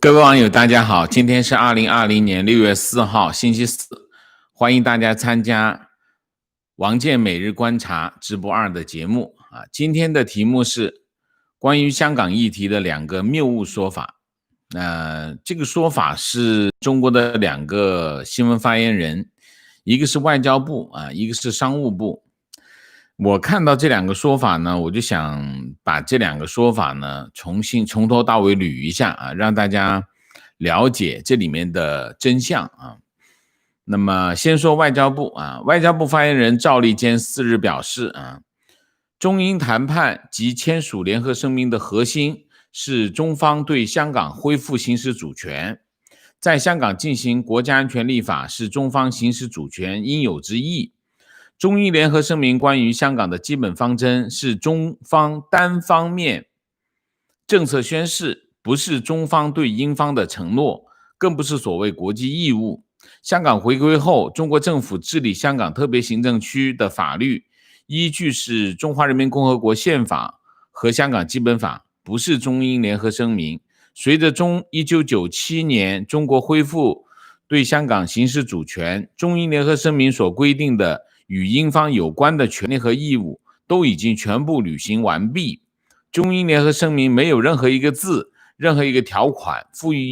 各位网友，大家好，今天是2020年6月4号，星期四，欢迎大家参加王健每日观察直播2的节目啊。今天的题目是关于香港议题的2个谬误说法。这个说法是中国的2个新闻发言人，一个是外交部啊，一个是商务部。我看到这2个说法呢，我就想把这2个说法呢从头到尾捋一下啊，让大家了解这里面的真相啊。那么先说外交部啊，外交部发言人赵立坚4日表示啊，中英谈判及签署联合声明的核心是中方对香港恢复行使主权，在香港进行国家安全立法是中方行使主权应有之义。中英联合声明关于香港的基本方针是中方单方面政策宣示，不是中方对英方的承诺，更不是所谓国际义务。香港回归后，中国政府治理香港特别行政区的法律依据是中华人民共和国宪法和香港基本法，不是中英联合声明。随着1997年中国恢复对香港行使主权，中英联合声明所规定的与英方有关的权利和义务都已经全部履行完毕。中英联合声明没有任何一个字、任何一个条款赋予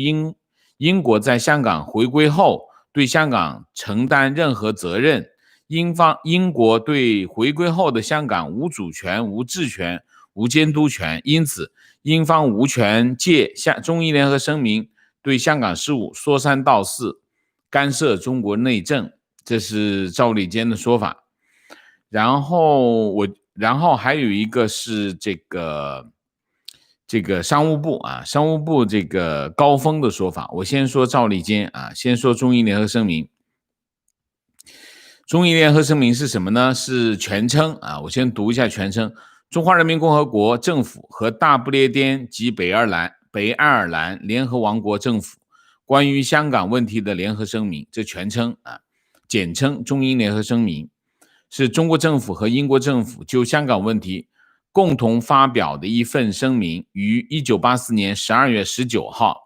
英国在香港回归后对香港承担任何责任。英国对回归后的香港无主权、无治权、无监督权，因此英方无权借中英联合声明对香港事务说三道四，干涉中国内政。这是赵立坚的说法。然后还有一个是这个商务部啊，商务部这个高峰的说法。我先说赵立坚啊，先说中英联合声明。中英联合声明是什么呢？是全称啊，我先读一下全称：中华人民共和国政府和大不列颠及北爱尔兰联合王国政府关于香港问题的联合声明，这全称啊，简称中英联合声明，是中国政府和英国政府就香港问题共同发表的一份声明，于1984年12月19号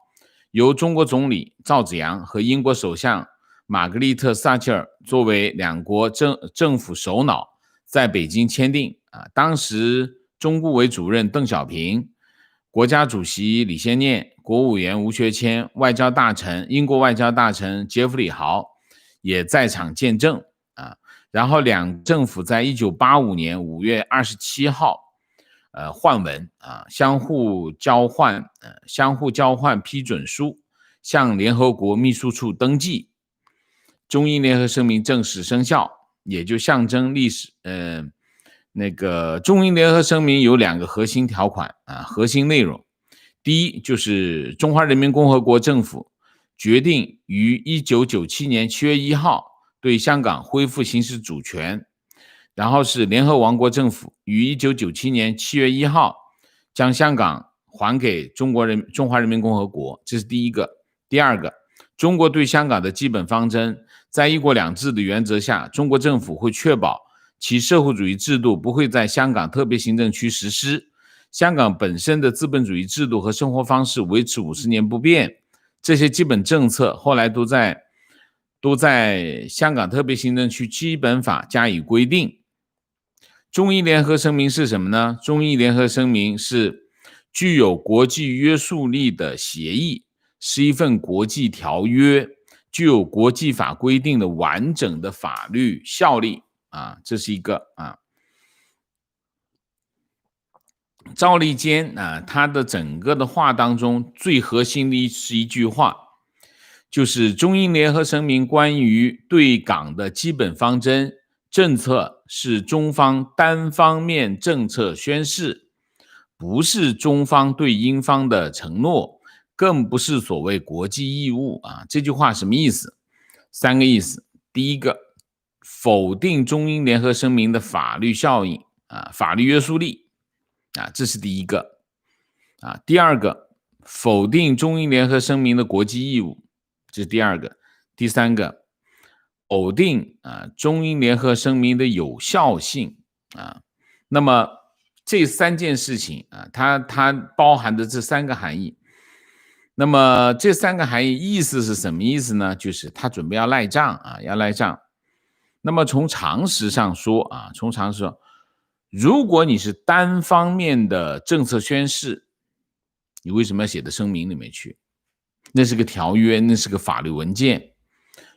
由中国总理赵紫阳和英国首相玛格丽特·撒切尔作为两国政府首脑在北京签订啊。当时中顾委主任邓小平、国家主席李先念、国务委员吴学谦、英国外交大臣杰弗里豪也在场见证啊。然后两政府在1985年5月27号换文啊，相互交换批准书，向联合国秘书处登记。中英联合声明正式生效，也就象征历史。中英联合声明有2个核心条款啊，核心内容。第一，就是中华人民共和国政府决定于1997年7月1号对香港恢复行使主权，然后是联合王国政府于1997年7月1号将香港还给中华人民共和国，这是第一个。第二个，中国对香港的基本方针，在一国两制的原则下，中国政府会确保其社会主义制度不会在香港特别行政区实施，香港本身的资本主义制度和生活方式维持50年不变。这些基本政策后来都在香港特别行政区基本法加以规定。中英联合声明是什么呢？中英联合声明是具有国际约束力的协议，是一份国际条约，具有国际法规定的完整的法律效力啊，这是一个啊。赵立坚啊，他的整个的话当中最核心的是一句话，就是中英联合声明关于对港的基本方针政策是中方单方面政策宣示，不是中方对英方的承诺，更不是所谓国际义务啊。这句话什么意思？3个意思。第一个，否定中英联合声明的法律效应啊，法律约束力啊，这是第一个啊。第二个，否定中英联合声明的国际义务，这是第二个。第三个，否定中英联合声明的有效性啊。那么这3件事情啊，它包含的这3个含义。那么这3个含义意思是什么意思呢？就是他准备要赖账啊，要赖账。那么从常识上说啊，从常识说，如果你是单方面的政策宣示，你为什么要写到声明里面去？那是个条约，那是个法律文件。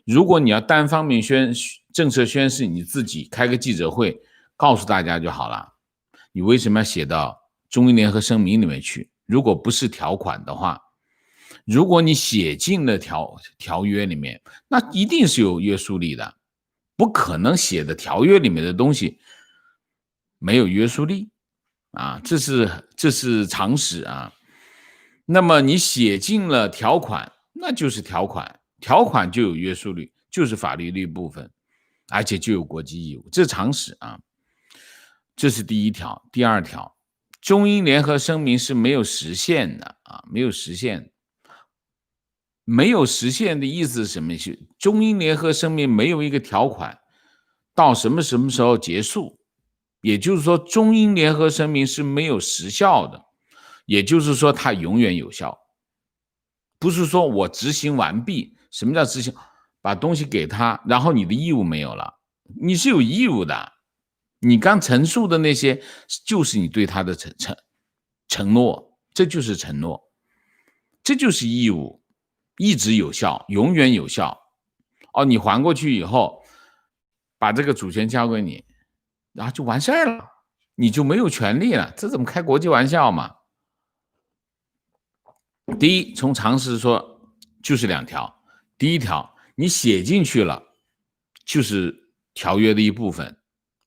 如果你要单方面政策宣示，你自己开个记者会告诉大家就好了。你为什么要写到中英联合声明里面去？如果不是条款的话，如果你写进了条约里面，那一定是有约束力的，不可能写的条约里面的东西没有约束力啊，这是常识啊。那么你写进了条款，那就是条款，条款就有约束力，就是法律的一部分，而且就有国际义务，这是常识啊。这是第一条。第二条，中英联合声明是没有实现的啊，没有实现。没有实现的意思是什么？是中英联合声明没有一个条款到什么时候结束，也就是说中英联合声明是没有时效的，也就是说它永远有效，不是说我执行完毕。什么叫执行？把东西给他，然后你的义务没有了，你是有义务的。你刚陈述的那些就是你对他的承诺，这就是承诺，这就是义务，一直有效，永远有效。哦，你还过去以后，把这个主权交给你，然后就完事儿了，你就没有权利了，这怎么开国际玩笑嘛？第一，从常识说就是2条。第一条，你写进去了，就是条约的一部分，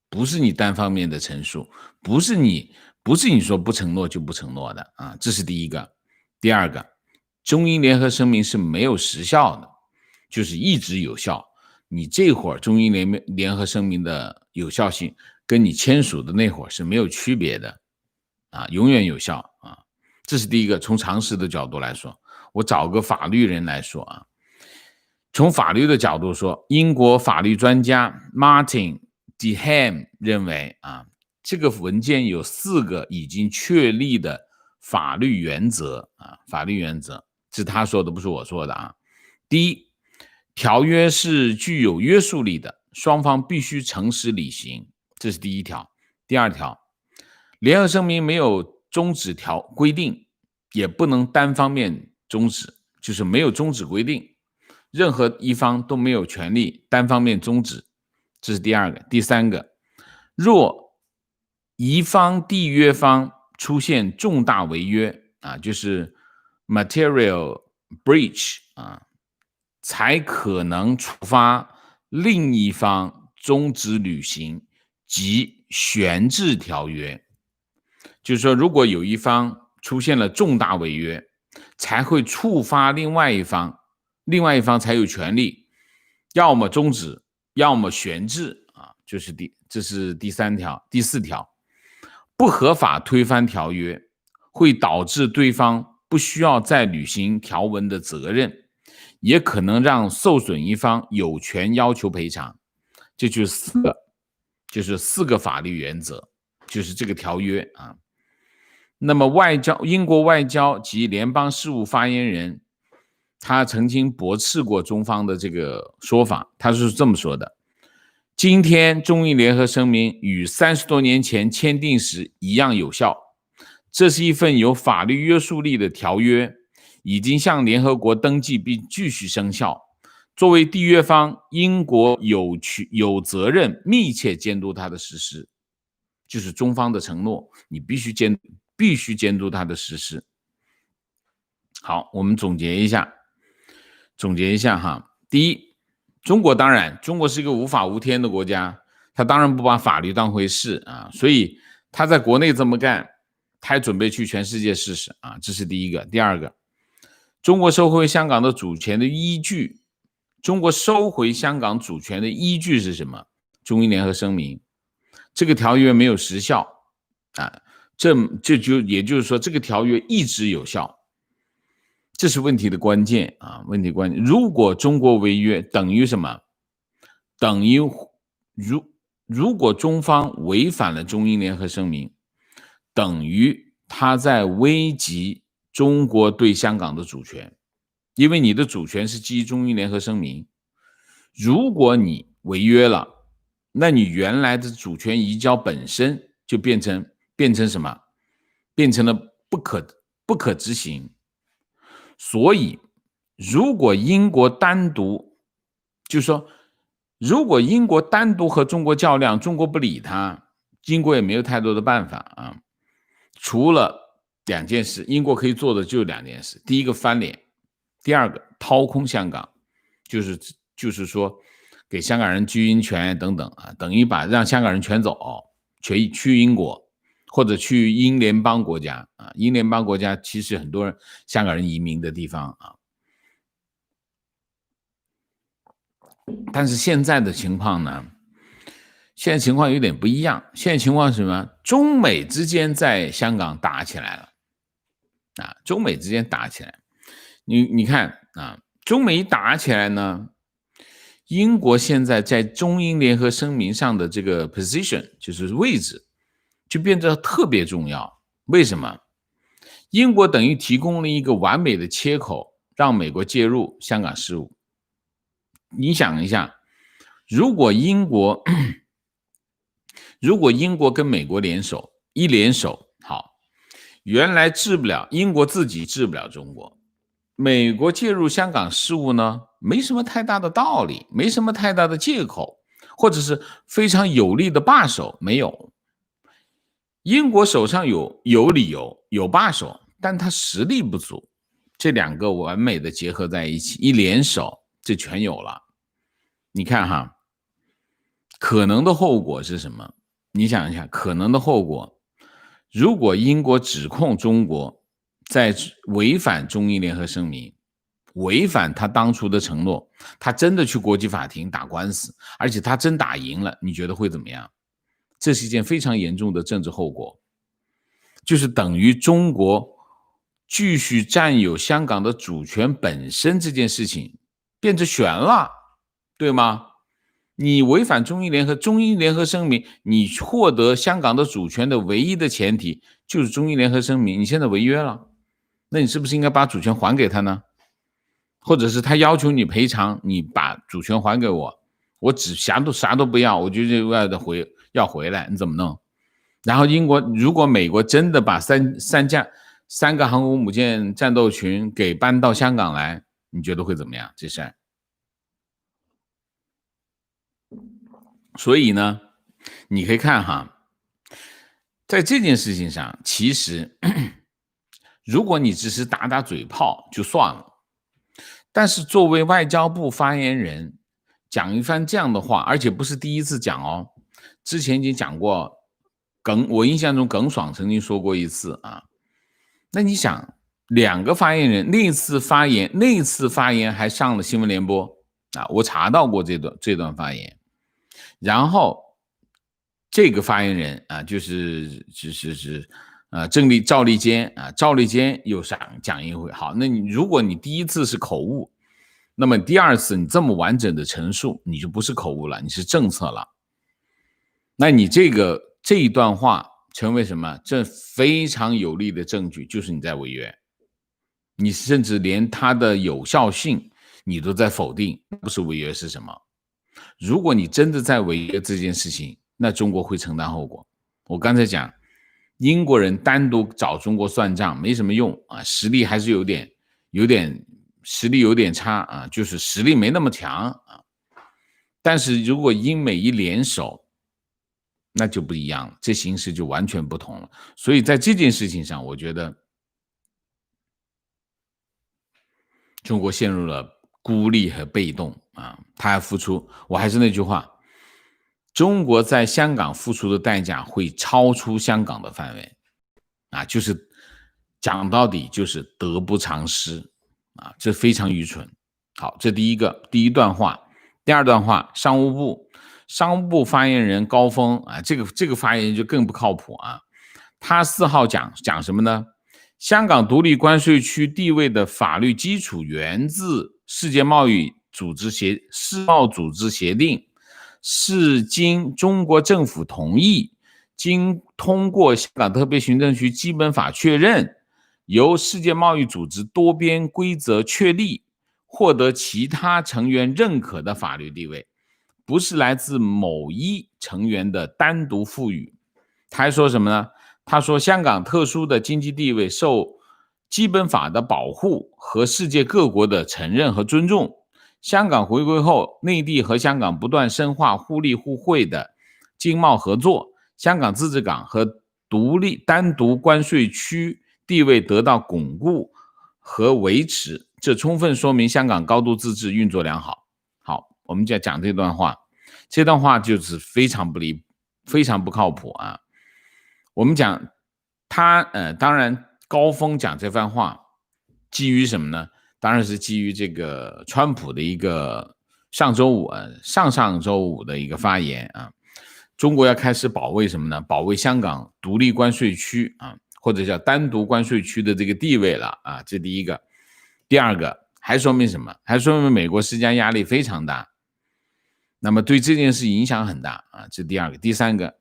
不是你单方面的陈述，不是你说不承诺就不承诺的啊，这是第一个。第二个，中英联合声明是没有时效的，就是一直有效。你这会儿中英联合声明的有效性跟你签署的那会儿是没有区别的啊，永远有效啊。这是第一个，从常识的角度来说。我找个法律人来说啊，从法律的角度说，英国法律专家 Martin Deham 认为啊，这个文件有4个已经确立的法律原则啊，法律原则是他说的，不是我说的啊。第一，条约是具有约束力的，双方必须诚实履行，这是第一条。第二条，联合声明没有终止规定，也不能单方面终止，就是没有终止规定，任何一方都没有权利单方面终止，这是第二个。第三个，若乙方缔约方出现重大违约啊，就是 material breach 啊，才可能处罚另一方终止履行及悬置条约。就是说，如果有一方出现了重大违约，才会触发另外一方，另外一方才有权利要么终止，要么悬置啊，这是第三条。第四条，不合法推翻条约会导致对方不需要再履行条文的责任，也可能让受损一方有权要求赔偿。这就是四个法律原则，就是这个条约啊。那么英国外交及联邦事务发言人他曾经驳斥过中方的这个说法，他是这么说的：今天中英联合声明与30多年前签订时一样有效，这是一份有法律约束力的条约，已经向联合国登记并继续生效。作为缔约方，英国有责任密切监督它的实施，就是中方的承诺，你必须监督它的实施。好，我们总结一下哈。第一，中国是一个无法无天的国家，他当然不把法律当回事啊，所以他在国内这么干，他还准备去全世界试试啊，这是第一个。第二个，中国收回香港主权的依据是什么？中英联合声明，这个条约没有时效啊，也就是说这个条约一直有效，这是问题的关键啊，如果中国违约，等于什么？等于如果中方违反了中英联合声明，等于他在危及中国对香港的主权，因为你的主权是基于中英联合声明。如果你违约了，那你原来的主权移交本身就变成什么？变成了不可执行。所以，如果英国单独，就是说，如果英国单独和中国较量，中国不理他，英国也没有太多的办法啊。除了2件事，英国可以做的就2件事：第一个翻脸，第二个掏空香港，就是说给香港人居英权等等啊，等于让香港人全走，全去英国或者去英联邦国家啊。英联邦国家其实很多香港人移民的地方啊。但是现在的情况呢？现在情况有点不一样。现在情况是什么？中美之间在香港打起来了啊！中美之间打起来，你看啊，中美一打起来呢，英国现在在中英联合声明上的这个 position 就是位置，就变得特别重要。为什么？英国等于提供了一个完美的切口，让美国介入香港事务。你想一下，如果英国跟美国联手，好，原来治不了，英国自己治不了中国，美国介入香港事务呢，没什么太大的道理，没什么太大的借口，或者是非常有力的把手，没有。英国手上有理由，有把手，但他实力不足，这2个完美的结合在一起，一联手，这全有了。你看哈，可能的后果是什么？你想一下，可能的后果，如果英国指控中国在违反中英联合声明，违反他当初的承诺，他真的去国际法庭打官司，而且他真打赢了，你觉得会怎么样？这是一件非常严重的政治后果，就是等于中国继续占有香港的主权本身这件事情变成悬了，对吗？你违反中英联合声明，你获得香港的主权的唯一的前提就是中英联合声明，你现在违约了，那你是不是应该把主权还给他呢？或者是他要求你赔偿，你把主权还给我，我只啥都不要，我就要回来，你怎么弄？然后如果美国真的把三个航空母舰战斗群给搬到香港来，你觉得会怎么样？这事儿？所以呢，你可以看哈，在这件事情上，其实如果你只是打打嘴炮就算了，但是作为外交部发言人讲一番这样的话，而且不是第一次讲哦，之前已经讲过，我印象中耿爽曾经说过一次啊。那你想，2个发言人那一次发言还上了新闻联播啊，我查到过这段发言。然后这个发言人啊，赵立坚啊，赵立坚又讲一回。好，那如果你第一次是口误，那么第2次你这么完整的陈述，你就不是口误了，你是政策了。那你这一段话成为什么？这非常有力的证据，就是你在违约，你甚至连它的有效性你都在否定，不是违约是什么？如果你真的在违约这件事情，那中国会承担后果。我刚才讲，英国人单独找中国算账没什么用啊，实力还是有点差啊，就是实力没那么强啊。但是如果英美一联手，那就不一样了，这形势就完全不同了。所以在这件事情上，我觉得中国陷入了孤立和被动啊，他还付出，我还是那句话，中国在香港付出的代价会超出香港的范围啊，就是讲到底就是得不偿失啊，这非常愚蠢。好，这第一段话。第2段话，商务部发言人高峰啊，这个发言人就更不靠谱啊。他4号讲什么呢？香港独立关税区地位的法律基础源自世界贸易组织协定，是经中国政府同意，经通过香港特别行政区基本法确认，由世界贸易组织多边规则确立，获得其他成员认可的法律地位，不是来自某一成员的单独赋予。他还说什么呢？他说香港特殊的经济地位受基本法的保护和世界各国的承认和尊重。香港回归后，内地和香港不断深化互利互惠的经贸合作，香港自治港和单独关税区地位得到巩固和维持，这充分说明香港高度自治运作良好。好，我们就要讲这段话，这段话就是非常不靠谱啊。我们讲他当然高峰讲这番话基于什么呢？当然是基于这个川普的一个上上周五的一个发言啊。中国要开始保卫什么呢？保卫香港独立关税区啊，或者叫单独关税区的这个地位了啊，这第一个。第二个还说明什么？还说明美国施加压力非常大，那么对这件事影响很大啊，这第二个。第三个，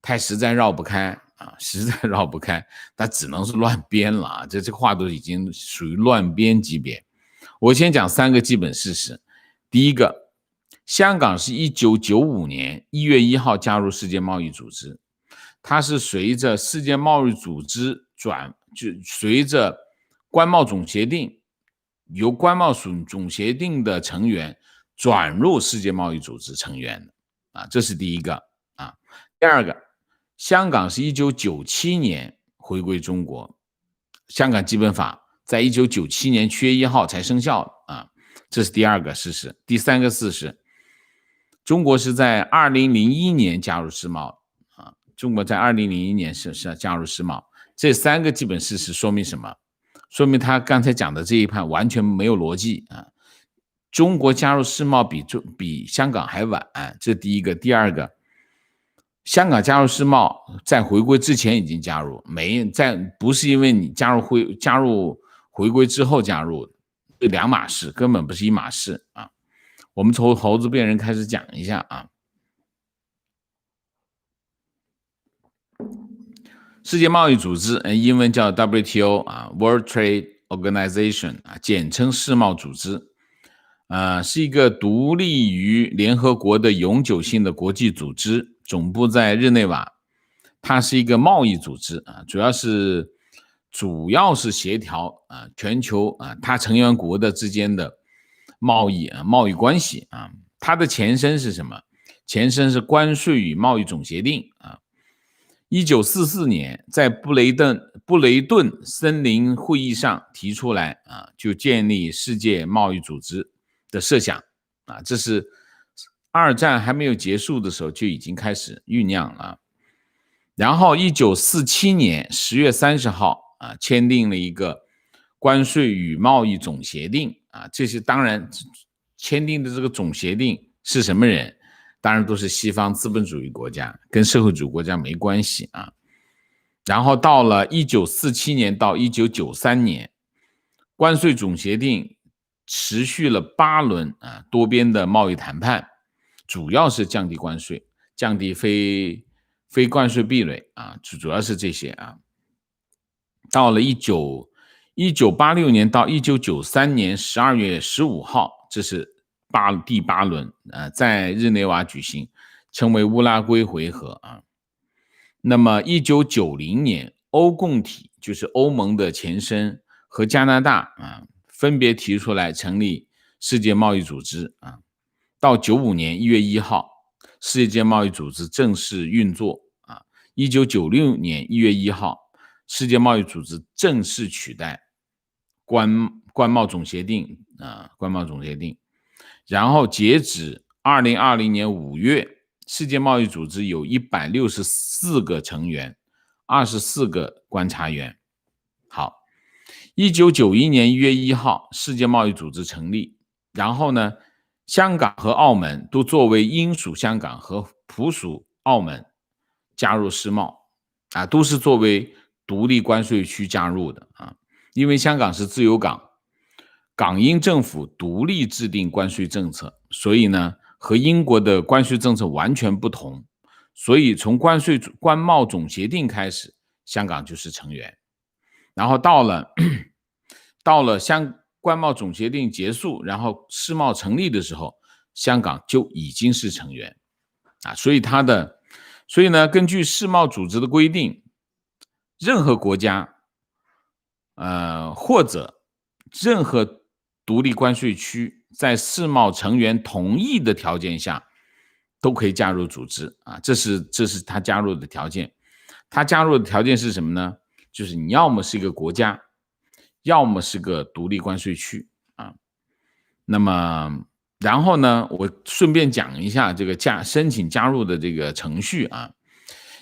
他实在绕不开啊，实在绕不开，他只能是乱编了啊，这个话都已经属于乱编级别。我先讲3个基本事实。第一个，香港是1995年1月1号加入世界贸易组织，它是随着世界贸易组织随着关贸总协定，由关贸总协定的成员转入世界贸易组织成员的啊，这是第一个啊。第二个，香港是1997年回归中国，香港基本法在1997年7月1号才生效啊，这是第二个事实。第三个事实，中国是在2001年加入世贸啊，中国在2001年是加入世贸。这3个基本事实说明什么？说明他刚才讲的这一盘完全没有逻辑啊！中国加入世贸比香港还晚，这第一个。第二个，香港加入世贸在回归之前已经加入，不是因为你加入回归之后加入，这2码事，根本不是一码事啊！我们从猴子变人开始讲一下啊。世界贸易组织，英文叫 WTO 啊 ，World Trade Organization 啊，简称世贸组织，是一个独立于联合国的永久性的国际组织，总部在日内瓦。它是一个贸易组织啊，主要是协调全球它成员国的之间的贸易关系啊。它的前身是什么？前身是关税与贸易总协定啊。1944年在布雷顿森林会议上提出来啊，就建立世界贸易组织的设想啊，这是2战还没有结束的时候就已经开始酝酿了。然后1947年10月30号啊，签订了一个关税与贸易总协定啊，这是当然签订的这个总协定是什么人？当然都是西方资本主义国家，跟社会主义国家没关系啊。然后到了1947年到1993年，关税总协定持续了8轮多边的贸易谈判，主要是降低关税，降低非关税壁垒啊，主要是这些啊。到了1986年到1993年12月15号，这是第8轮在日内瓦举行，称为乌拉圭回合啊。那么1990年，欧共体就是欧盟的前身和加拿大分别提出来成立世界贸易组织啊。到95年1月1号，世界贸易组织正式运作啊。1996年1月1号，世界贸易组织正式取代关贸总协定啊，关贸总协定。然后截止2020年5月，世界贸易组织有164个成员，24个观察员。好，1991年1月1号，世界贸易组织成立。然后呢，香港和澳门都作为英属香港和葡属澳门加入世贸啊，都是作为独立关税区加入的啊。因为香港是自由港，港英政府独立制定关税政策，所以呢，和英国的关税政策完全不同。所以从关贸总协定开始，香港就是成员。然后到了关贸总协定结束，然后世贸成立的时候，香港就已经是成员啊，所以呢，根据世贸组织的规定，任何国家或者任何独立关税区在世贸成员同意的条件下，都可以加入组织啊，这是他加入的条件。他加入的条件是什么呢？就是你要么是一个国家，要么是个独立关税区啊。那么，然后呢，我顺便讲一下这个申请加入的这个程序啊。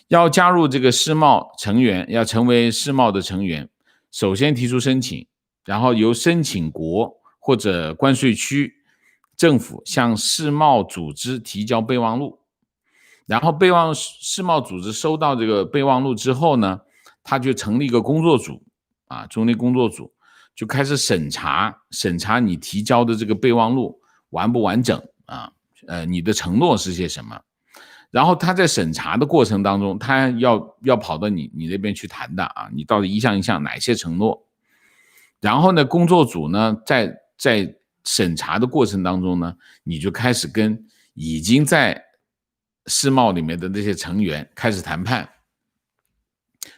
要加入这个世贸成员，要成为世贸的成员，首先提出申请，然后由申请国或者关税区政府向世贸组织提交备忘录，然后世贸组织收到这个备忘录之后呢，他就成立一个工作组啊，中立工作组就开始审查你提交的这个备忘录完不完整啊，你的承诺是些什么。然后他在审查的过程当中，他要跑到你那边去谈的啊，你到底一项一项哪些承诺？然后呢，工作组呢在审查的过程当中呢，你就开始跟已经在世贸里面的那些成员开始谈判。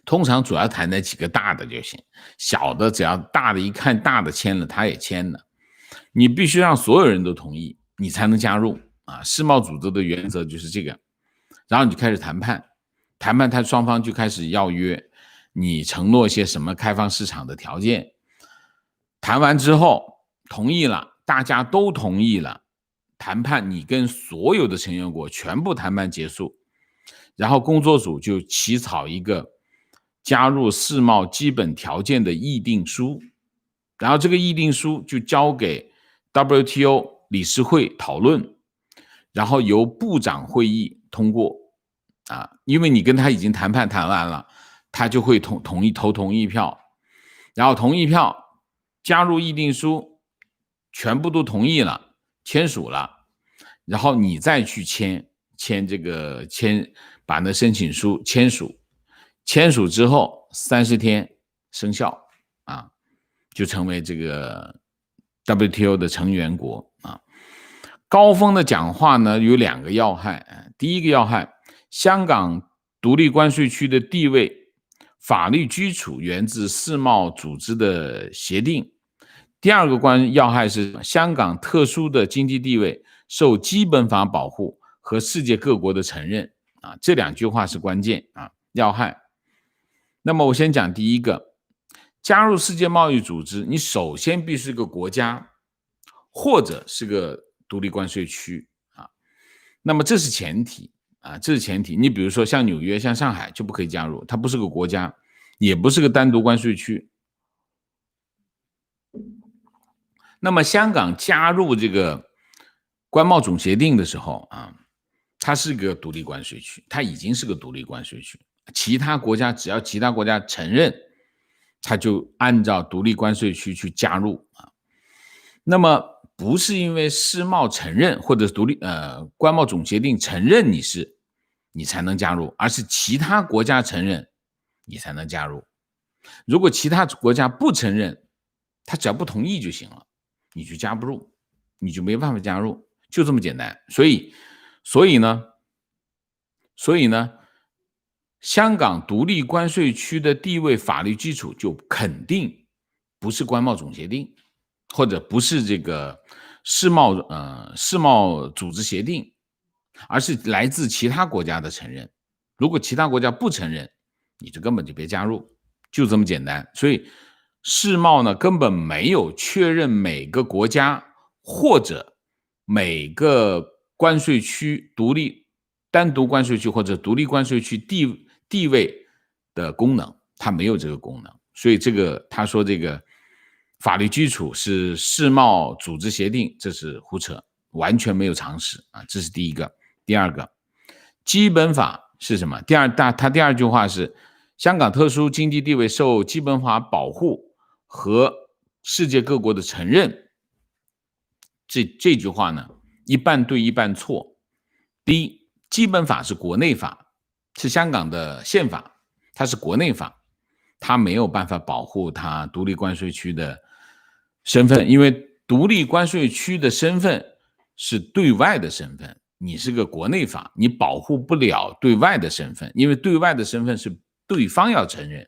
通常主要谈那几个大的就行，小的只要大的一看大的签了，他也签了。你必须让所有人都同意，你才能加入啊。世贸组织的原则就是这个。然后你就开始谈判，他双方就开始要约，你承诺一些什么开放市场的条件。谈完之后同意了，大家都同意了，谈判你跟所有的成员国全部谈判结束，然后工作组就起草一个加入世贸基本条件的议定书，然后这个议定书就交给 WTO 理事会讨论，然后由部长会议通过啊，因为你跟他已经谈判谈完了，他就会投同意票，然后同意票加入议定书，全部都同意了，签署了，然后你再去把那申请书签署之后30天生效啊，就成为这个 WTO 的成员国啊。高峰的讲话呢有2个要害，第一个要害，香港独立关税区的地位法律基础源自世贸组织的协定。第二个要害是香港特殊的经济地位受基本法保护和世界各国的承认啊，这2句话是关键啊，要害。那么我先讲第一个，加入世界贸易组织，你首先必须是个国家或者是个独立关税区啊，那么这是前提啊，这是前提。你比如说像纽约、像上海就不可以加入，它不是个国家，也不是个单独关税区。那么香港加入这个关贸总协定的时候啊，它是个独立关税区，它已经是个独立关税区，其他国家只要其他国家承认，它就按照独立关税区去加入啊。那么不是因为世贸承认或者关贸总协定承认你才能加入，而是其他国家承认你才能加入。如果其他国家不承认，他只要不同意就行了，你就加不入，你就没办法加入，就这么简单。所以呢，香港独立关税区的地位法律基础就肯定不是关贸总协定，或者不是这个世贸组织协定，而是来自其他国家的承认。如果其他国家不承认，你就根本就别加入，就这么简单。所以世贸呢根本没有确认每个国家或者每个关税区单独关税区或者独立关税区地位的功能，它没有这个功能。所以他说这个法律基础是世贸组织协定，这是胡扯，完全没有常识啊！这是第一个。第二个，基本法是什么？他第二句话是香港特殊经济地位受基本法保护和世界各国的承认。这句话呢，一半对一半错。第一，基本法是国内法，是香港的宪法，它是国内法，他没有办法保护他独立关税区的身份，因为独立关税区的身份是对外的身份，你是个国内法，你保护不了对外的身份，因为对外的身份是对方要承认，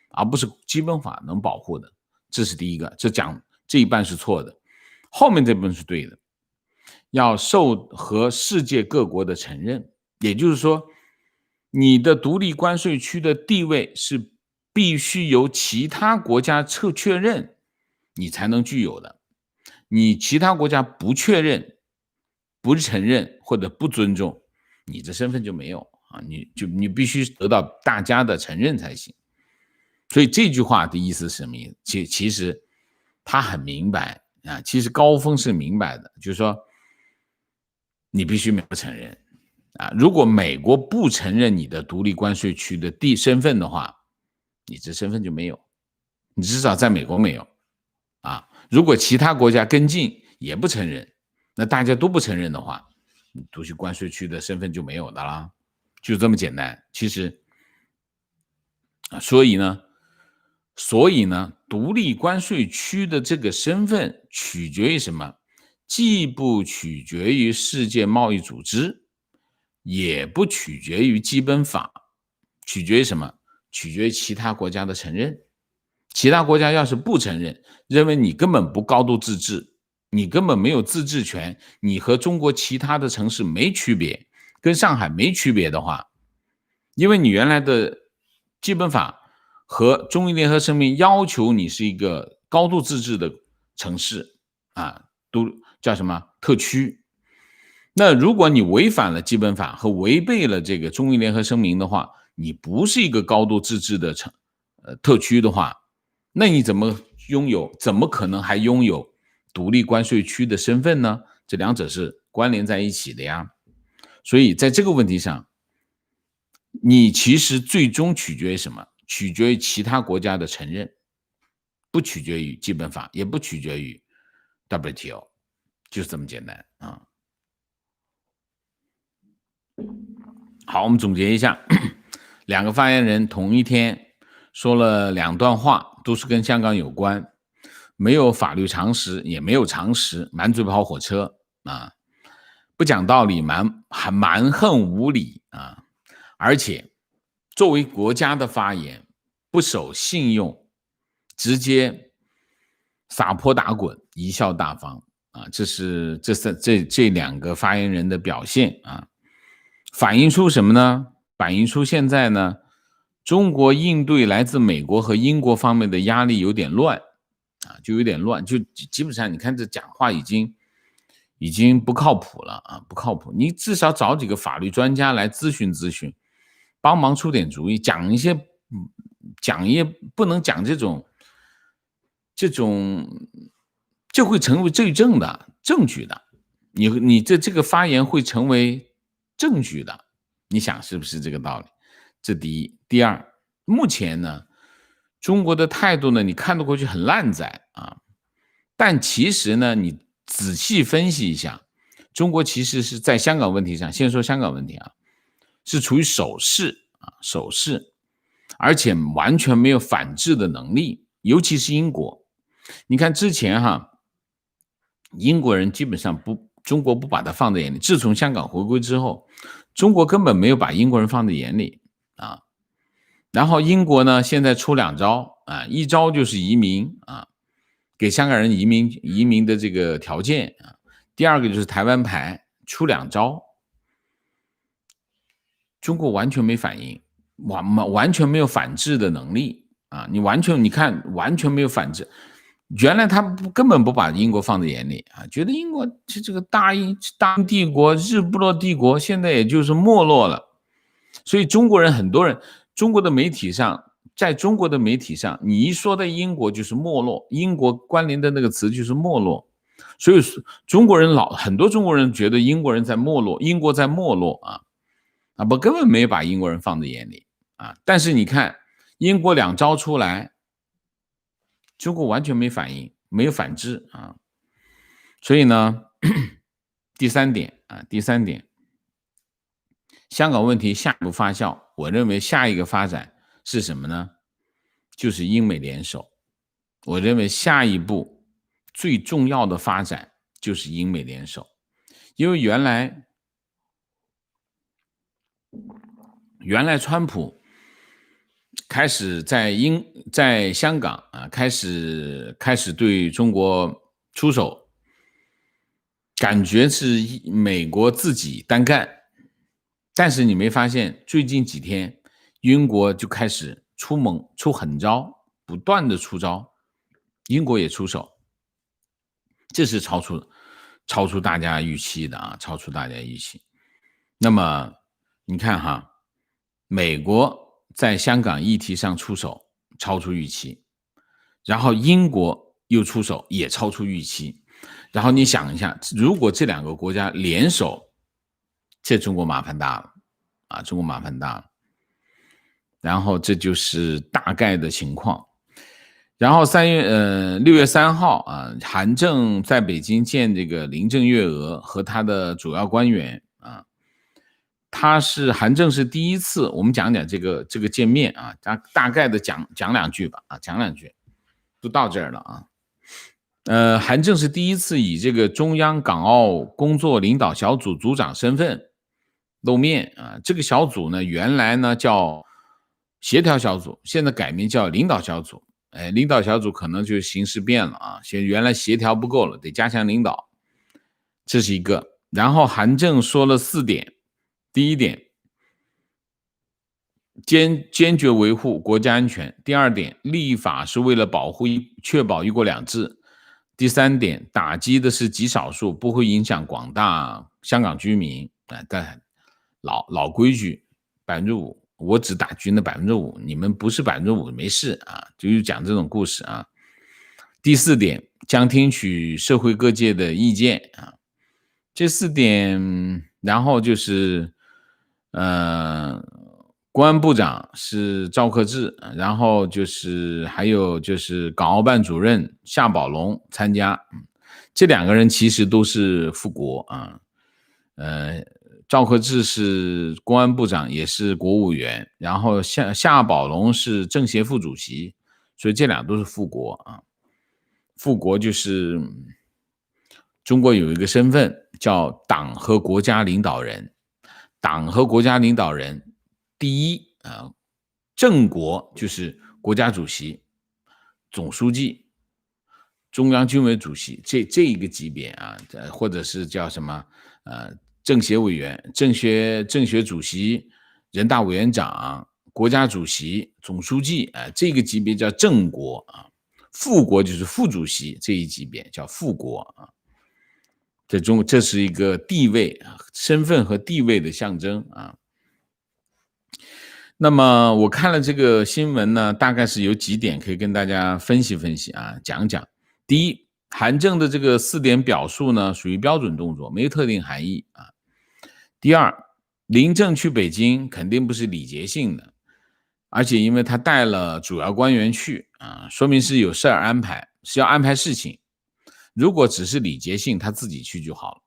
而不是基本法能保护的。这是第一个，这一半是错的，后面这部分是对的，要受和世界各国的承认，也就是说，你的独立关税区的地位是必须由其他国家确认，你才能具有的。你其他国家不确认、不承认或者不尊重，你这身份就没有啊！你必须得到大家的承认才行。所以这句话的意思是什么意思？其实他很明白啊，其实高峰是明白的，就是说你必须美国承认啊，如果美国不承认你的独立关税区的身份的话，你这身份就没有，你至少在美国没有啊。如果其他国家跟进也不承认，那大家都不承认的话，你独立关税区的身份就没有的啦，就这么简单。其实，所以呢，独立关税区的这个身份取决于什么？既不取决于世界贸易组织，也不取决于基本法，取决于什么？取决于其他国家的承认。其他国家要是不承认，认为你根本不高度自治，你根本没有自治权，你和中国其他的城市没区别，跟上海没区别的话，因为你原来的基本法和中英联合声明要求你是一个高度自治的城市啊，都叫什么特区。那如果你违反了基本法和违背了这个中英联合声明的话，你不是一个高度自治的特区的话，那你怎么可能还拥有独立关税区的身份呢？这两者是关联在一起的呀。所以在这个问题上，你其实最终取决于什么？取决于其他国家的承认，不取决于基本法，也不取决于 WTO， 就是这么简单啊。好，我们总结一下，两个发言人同一天说了两段话，都是跟香港有关，没有法律常识，也没有常识，满嘴跑火车啊，不讲道理，蛮横无理啊，而且作为国家的发言，不守信用，直接撒泼打滚，贻笑大方啊，这是这两个发言人的表现啊。反映出什么呢？反映出现在呢，中国应对来自美国和英国方面的压力有点乱啊，就有点乱，就基本上你看这讲话已经不靠谱了啊，不靠谱。你至少找几个法律专家来咨询咨询，帮忙出点主意，讲也不能讲这种就会成为证据的，你这个发言会成为证据的，你想是不是这个道理？这第一。第二，目前呢，中国的态度呢，你看得过去很烂仔啊，但其实呢，你仔细分析一下，中国其实是在香港问题上，先说香港问题啊，是处于守势，而且完全没有反制的能力，尤其是英国。你看之前英国人基本上中国不把它放在眼里。自从香港回归之后，中国根本没有把英国人放在眼里啊。然后英国呢，现在出两招啊，一招就是移民啊，给香港人移民的这个条件啊。第二个就是台湾牌，出两招，中国完全没反应，完全没有反制的能力啊！你看完全没有反制。原来他根本不把英国放在眼里啊，觉得英国这个大英帝国、日不落帝国，现在也就是没落了。所以很多人，中国的媒体上，在中国的媒体上，你一说的英国就是没落，英国关联的那个词就是没落。所以很多中国人觉得英国人在没落，英国在没落啊，根本没有把英国人放在眼里啊。但是你看英国两招出来，中国完全没反应，没有反制啊。所以呢，第三点，香港问题下一步发酵，我认为下一个发展是什么呢？就是英美联手。我认为下一步最重要的发展就是英美联手，因为原来川普开始在香港啊，开始对中国出手，感觉是美国自己单干，但是你没发现最近几天英国就开始出狠招，不断的出招，英国也出手，这是超出大家预期的啊，超出大家预期。那么你看哈，美国在香港议题上出手，超出预期，然后英国又出手，也超出预期。然后你想一下，如果这两个国家联手，这中国麻烦大了啊，中国麻烦大了。然后这就是大概的情况。然后6月3号啊，韩正在北京见这个林郑月娥和他的主要官员啊，韩正是第一次，我们讲讲这个见面啊，大概的讲两句吧啊，讲两句，都到这儿了啊。韩正是第一次以这个中央港澳工作领导小组组长身份露面啊。这个小组呢，原来呢叫协调小组，现在改名叫领导小组。领导小组可能就形势变了啊，原来协调不够了，得加强领导，这是一个。然后韩正说了4点，第一点，坚决维护国家安全；第二点，立法是为了确保一国两制；第三点，打击的是极少数，不会影响广大香港居民。但老规矩，5%，我只打击那5%，你们不是5%没事啊，就是讲这种故事啊。第4点，将听取社会各界的意见啊。这4点，然后就是公安部长是赵克志，然后就是还有就是港澳办主任夏宝龙参加。这2个人其实都是副国啊。赵克志是公安部长，也是国务员，然后夏宝龙是政协副主席，所以这俩都是副国啊。副国就是中国有一个身份叫党和国家领导人，党和国家领导人第一正国就是国家主席、总书记、中央军委主席这一个级别啊，或者是叫什么政协委员、政协主席、人大委员长、国家主席、总书记这个级别叫正国啊。副国就是副主席这一级别叫副国啊。这是一个地位身份和地位的象征啊。那么我看了这个新闻呢，大概是有几点可以跟大家分析分析啊，讲讲。第一，韩正的这个4点表述呢，属于标准动作，没有特定含义啊。第二，林郑去北京肯定不是礼节性的，而且因为他带了主要官员去啊，说明是有事儿安排，是要安排事情。如果只是礼节性，他自己去就好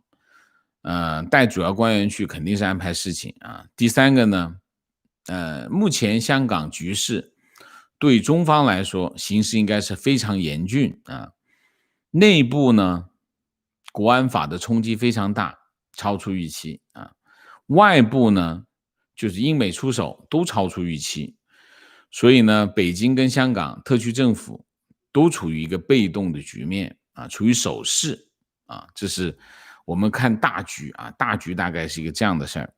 了。带主要官员去肯定是安排事情啊。第三个呢，目前香港局势对中方来说形势应该是非常严峻啊。内部呢，国安法的冲击非常大，超出预期啊。外部呢，就是英美出手都超出预期，所以呢，北京跟香港特区政府都处于一个被动的局面啊，处于守势啊。这是我们看大局啊，大局大概是一个这样的事儿。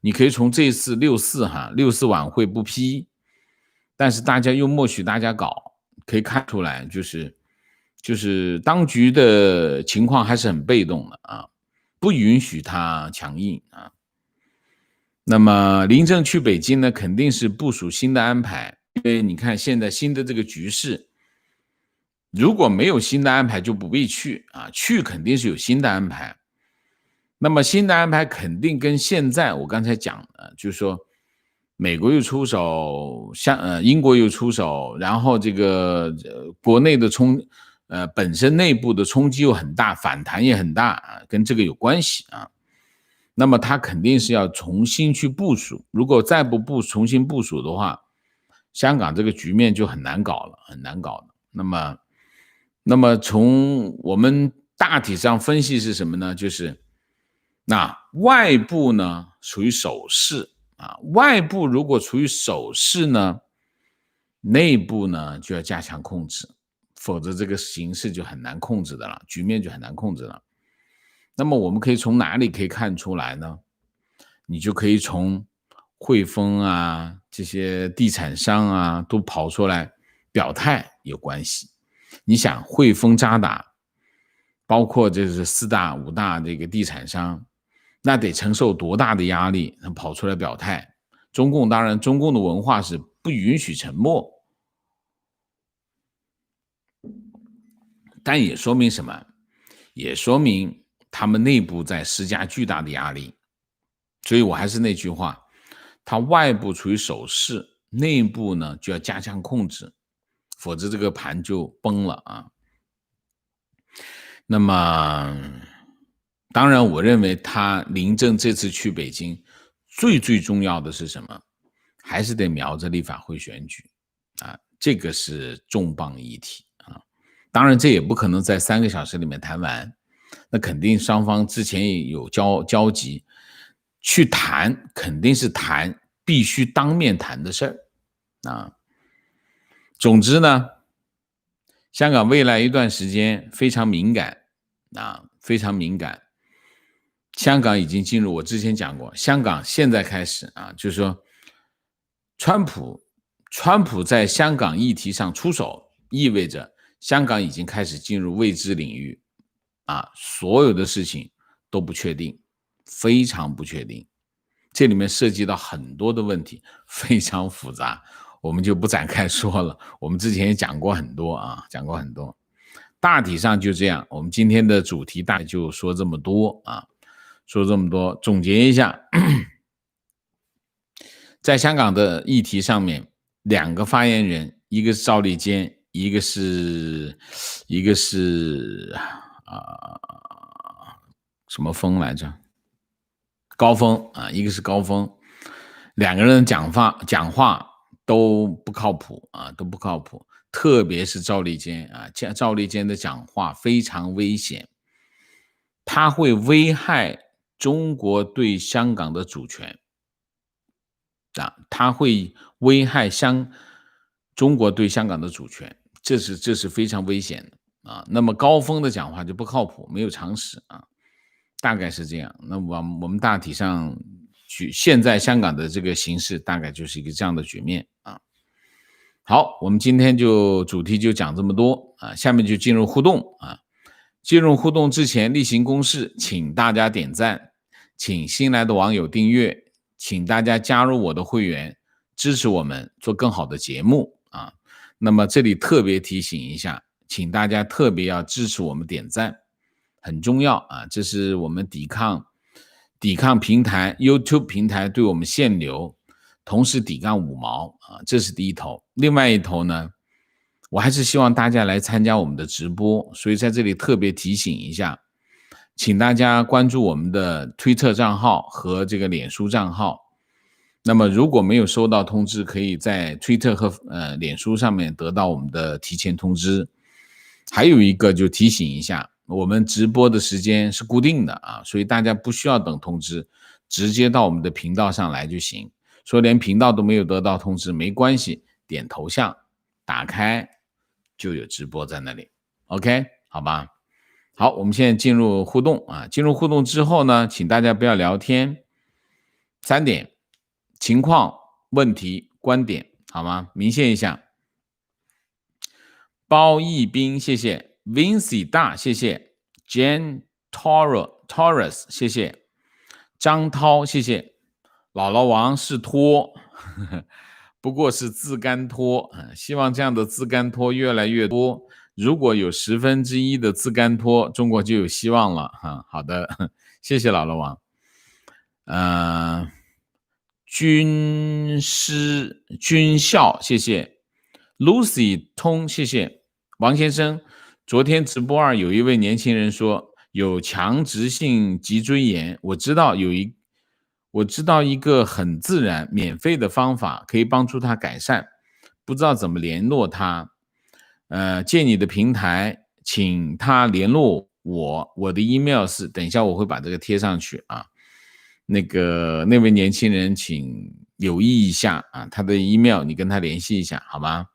你可以从这次6·4晚会不批，但是大家又默许大家搞，可以看出来就是当局的情况还是很被动的啊，不允许他强硬啊。那么林郑去北京呢，肯定是部署新的安排，因为你看现在新的这个局势，如果没有新的安排就不必去啊，去肯定是有新的安排。那么新的安排肯定跟现在我刚才讲的，就是说美国又出手，英国又出手，然后这个国内的本身内部的冲击又很大，反弹也很大啊，跟这个有关系啊。那么他肯定是要重新去部署，如果再不重新部署的话，香港这个局面就很难搞了，很难搞了。那么从我们大体上分析是什么呢？就是那外部呢处于守势啊，外部如果处于守势呢，内部呢就要加强控制，否则这个形势就很难控制的了，局面就很难控制了。那么我们可以从哪里可以看出来呢？你就可以从汇丰啊这些地产商啊都跑出来表态有关系。你想汇丰渣打，包括这是4大5大这个地产商，那得承受多大的压力，跑出来表态。中共当然，中共的文化是不允许沉默，但也说明什么？也说明他们内部在施加巨大的压力。所以我还是那句话，它外部处于守势，内部呢就要加强控制，否则这个盘就崩了啊。那么当然我认为他林郑这次去北京最重要的是什么？还是得瞄着立法会选举啊，这个是重磅议题啊。当然这也不可能在3个小时里面谈完，那肯定双方之前也有交集，去谈肯定是谈必须当面谈的事儿啊。总之呢，香港未来一段时间非常敏感啊，非常敏感。香港已经进入，我之前讲过，香港现在开始啊，就是说川普在香港议题上出手，意味着香港已经开始进入未知领域啊，所有的事情都不确定，非常不确定。这里面涉及到很多的问题，非常复杂，我们就不展开说了。我们之前也讲过很多啊，讲过很多。大体上就这样，我们今天的主题大概就说这么多啊，说这么多。总结一下，在香港的议题上面，2个发言人，一个是赵立坚，一个是什么峰来着？高峰啊，一个是高峰，2个人讲话都不靠谱啊，都不靠谱。特别是赵立坚啊，赵立坚的讲话非常危险，他会危害中国对香港的主权啊，他会危害中国对香港的主权，这是非常危险的啊。那么高峰的讲话就不靠谱，没有常识啊，大概是这样。那我们大体上现在香港的这个形势大概就是一个这样的局面啊。好，我们今天主题就讲这么多啊，下面就进入互动啊。进入互动之前例行公事，请大家点赞，请新来的网友订阅，请大家加入我的会员，支持我们做更好的节目啊。那么这里特别提醒一下，请大家特别要支持我们点赞，很重要啊，这是我们抵抗平台 YouTube 平台对我们限流，同时抵抗5毛啊，这是第一头。另外一头呢，我还是希望大家来参加我们的直播，所以在这里特别提醒一下，请大家关注我们的推特账号和这个脸书账号。那么如果没有收到通知，可以在推特和脸书上面得到我们的提前通知。还有一个就提醒一下，我们直播的时间是固定的啊，所以大家不需要等通知，直接到我们的频道上来就行。说连频道都没有得到通知没关系，点头像打开就有直播在那里 OK 好吧。好，我们现在进入互动啊。进入互动之后呢，请大家不要聊天，3点：情况、问题、观点，好吗？明谢一下。包义斌谢谢， Vincy 大谢谢， Jane Torres 谢谢，张涛谢谢，姥姥王是托不过是自甘托，希望这样的自甘托越来越多，如果有1/10的自甘托，中国就有希望了哈。好的，谢谢姥姥王。军校谢谢， Lucy 通谢谢，王先生，昨天直播2有一位年轻人说有强直性脊椎炎，我知道一个很自然免费的方法可以帮助他改善，不知道怎么联络他，借你的平台，请他联络我，我的 email 是，等一下我会把这个贴上去啊。那位年轻人，请留意一下啊，他的 email 你跟他联系一下好吗？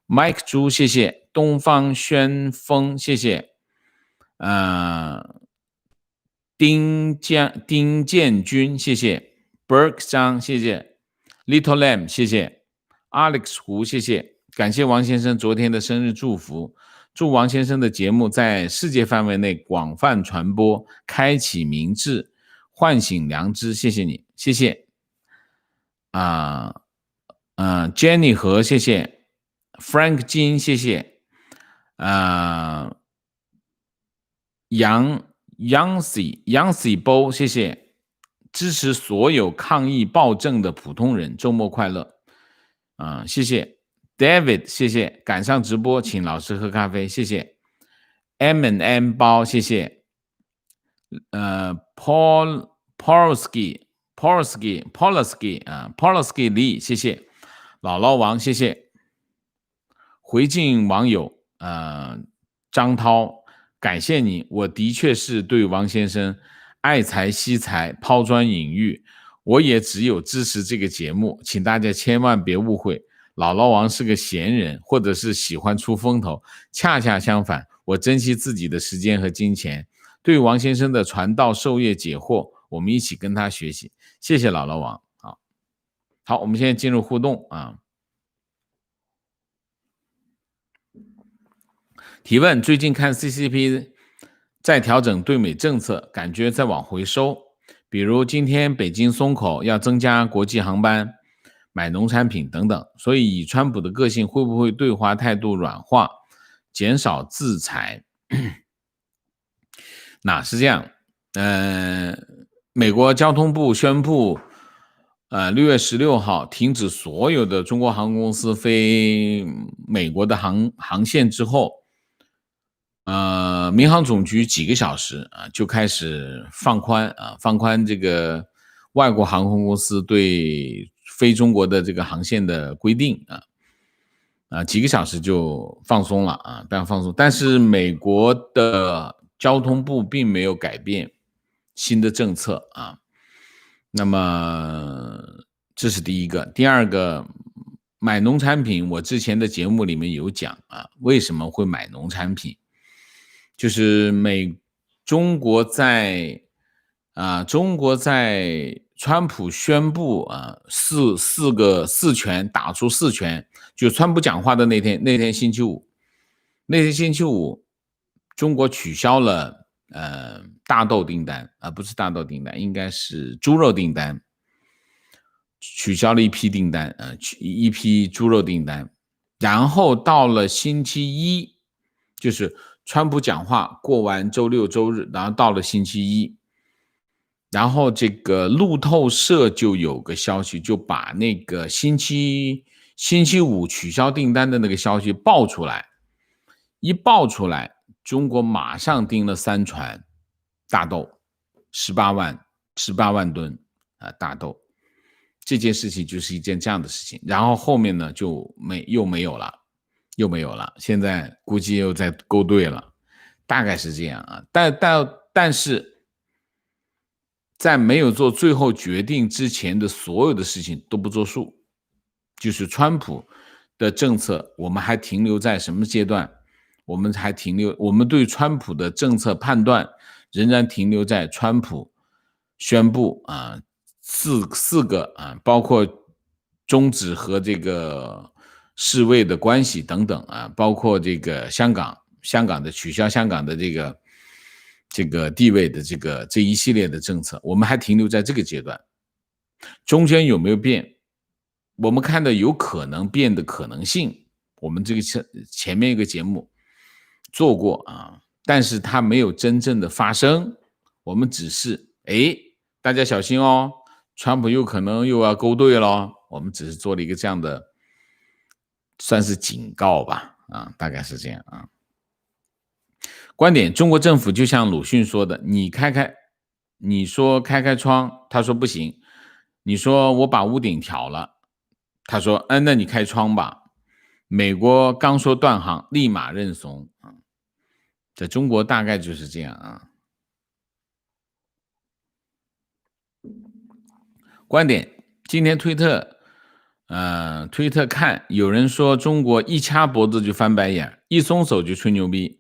Mike 猪谢谢，东方宣风谢谢，丁建军谢谢， Burke 张谢谢， Little Lamb 谢谢， Alex 胡谢谢，感谢王先生昨天的生日祝福，祝王先生的节目在世界范围内广泛传播，开启明智，唤醒良知，谢谢你，谢谢Jenny 和谢谢， Frank 金谢谢，Yangtze 波谢谢，支持所有抗议暴政的普通人，周末快乐，谢谢 David 谢谢，赶上直播请老师喝咖啡，谢谢 M&M 包谢谢，Polsky Lee 谢谢，姥姥王谢谢，回敬网友张涛，感谢你，我的确是对王先生爱才惜才，抛砖引玉，我也只有支持这个节目，请大家千万别误会，姥姥王是个闲人，或者是喜欢出风头，恰恰相反，我珍惜自己的时间和金钱，对王先生的传道授业解惑，我们一起跟他学习，谢谢姥姥王。好，我们现在进入互动啊。提问：最近看 CCP 在调整对美政策，感觉在往回收，比如今天北京松口要增加国际航班，买农产品等等，所以以川普的个性会不会对华态度软化，减少制裁？那是这样，美国交通部宣布6月16号停止所有的中国航空公司飞美国的航线之后，民航总局几个小时就开始放宽这个外国航空公司对飞中国的这个航线的规定几个小时就放松了非常放松。但是美国的交通部并没有改变新的政策那么这是第一个。第二个，买农产品，我之前的节目里面有讲为什么会买农产品。就是中国在川普宣布四权打出4权，就川普讲话的那天星期五，中国取消了大豆订单不是大豆订单，应该是猪肉订单，取消了一批订单一批猪肉订单，然后到了星期一，就是川普讲话过完周六周日，然后到了星期一，然后这个路透社就有个消息，就把那个星期五取消订单的那个消息爆出来，一爆出来，中国马上订了3船大豆，18万吨大豆，这件事情就是一件这样的事情，然后后面呢就又没有了，现在估计又在勾兑了，大概是这样但是在没有做最后决定之前的所有的事情都不作数，就是川普的政策我们还停留在什么阶段，我们对川普的政策判断仍然停留在川普宣布四个包括终止和这个世卫的关系等等包括这个香港的取消香港的这个地位的这一系列的政策，我们还停留在这个阶段，中间有没有变？我们看到有可能变的可能性，我们这个前面一个节目做过但是它没有真正的发生，我们只是大家小心哦，川普有可能又要勾兑了，我们只是做了一个这样的算是警告吧大概是这样观点，中国政府就像鲁迅说的，你说开窗，他说不行，你说我把屋顶挑了，他说，那你开窗吧。美国刚说断航，立马认怂啊。在中国大概就是这样啊。观点，今天推特看有人说中国一掐脖子就翻白眼，一松手就吹牛逼，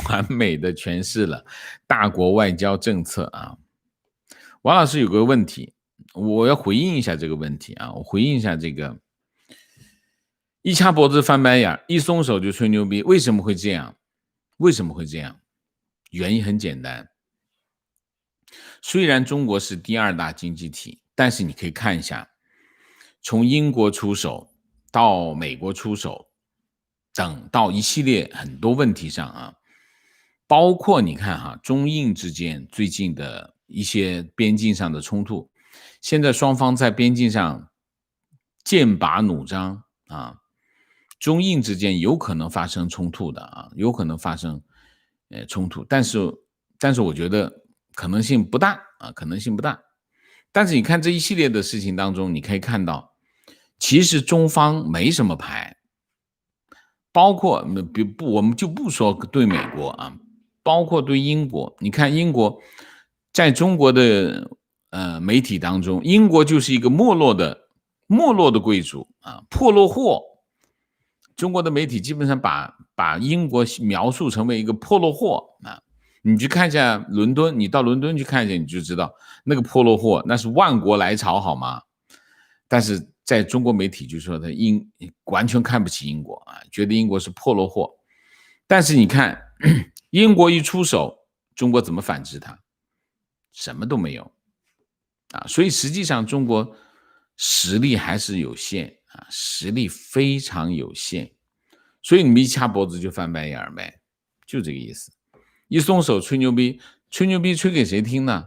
完美的诠释了大国外交政策啊。王老师有个问题，我要回应一下这个问题啊，我回应一下这个一掐脖子翻白眼，一松手就吹牛逼，为什么会这样？为什么会这样？原因很简单，虽然中国是第二大经济体，但是你可以看一下，从英国出手到美国出手，等到一系列很多问题上啊，包括你看哈，中印之间最近的一些边境上的冲突，现在双方在边境上剑拔弩张啊，中印之间有可能发生冲突的啊，有可能发生冲突，但是我觉得可能性不大啊，可能性不大。但是你看这一系列的事情当中，你可以看到，其实中方没什么牌，包括我们就不说对美国啊，包括对英国。你看英国在中国的媒体当中，英国就是一个没落的贵族啊，破落货。中国的媒体基本上把英国描述成为一个破落货啊。你去看一下伦敦，你到伦敦去看一下，你就知道那个破落货那是万国来朝好吗？但是在中国媒体就说他完全看不起英国啊，觉得英国是破落货。但是你看英国一出手，中国怎么反制他？什么都没有啊。所以实际上中国实力还是有限啊，实力非常有限。所以你们一掐脖子就翻白眼呗，就这个意思。一松手吹牛逼，吹牛逼吹给谁听呢？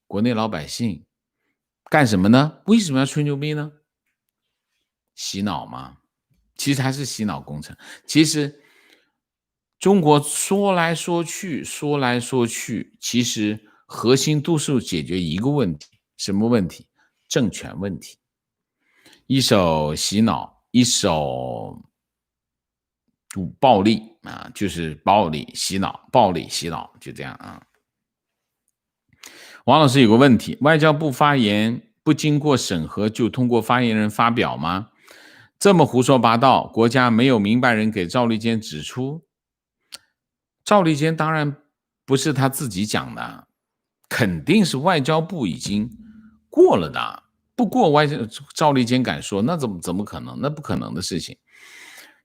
国内老百姓。干什么呢？为什么要吹牛逼呢？洗脑吗？其实还是洗脑工程。其实中国说来说去，其实核心都是解决一个问题，什么问题？政权问题。一手洗脑，一手暴力啊，就是暴力洗脑，暴力洗脑，就这样啊。王老师有个问题，外交部发言不经过审核就通过发言人发表吗？这么胡说八道，国家没有明白人给赵立坚指出。赵立坚当然不是他自己讲的，肯定是外交部已经过了的，不过赵立坚敢说，那怎么可能？那不可能的事情。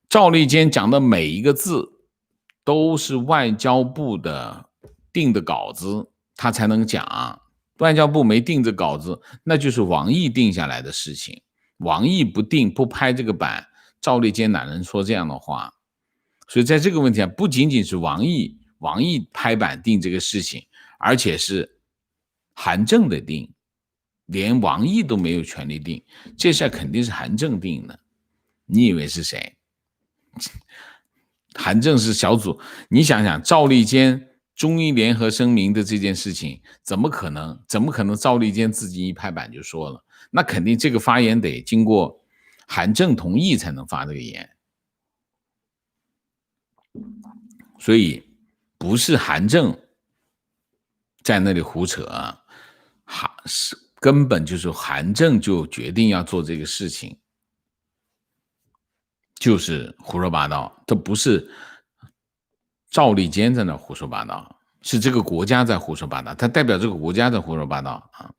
赵立坚讲的每一个字都是外交部的定的稿子，他才能讲。外交部没定这稿子，那就是王毅定下来的事情。王毅不定不拍这个板，赵立坚哪能说这样的话？所以在这个问题上，不仅仅是王毅拍板定这个事情，而且是韩正的定，连王毅都没有权利定，这事肯定是韩正定的。你以为是谁？韩正是小组，你想想赵立坚中英联合声明的这件事情，怎么可能赵立坚自己一拍板就说了？那肯定这个发言得经过韩正同意才能发这个言。所以不是韩正在那里胡扯是根本就是韩正就决定要做这个事情，就是胡说八道。这不是赵立坚在那胡说八道，是这个国家在胡说八道，他代表这个国家在胡说八道啊。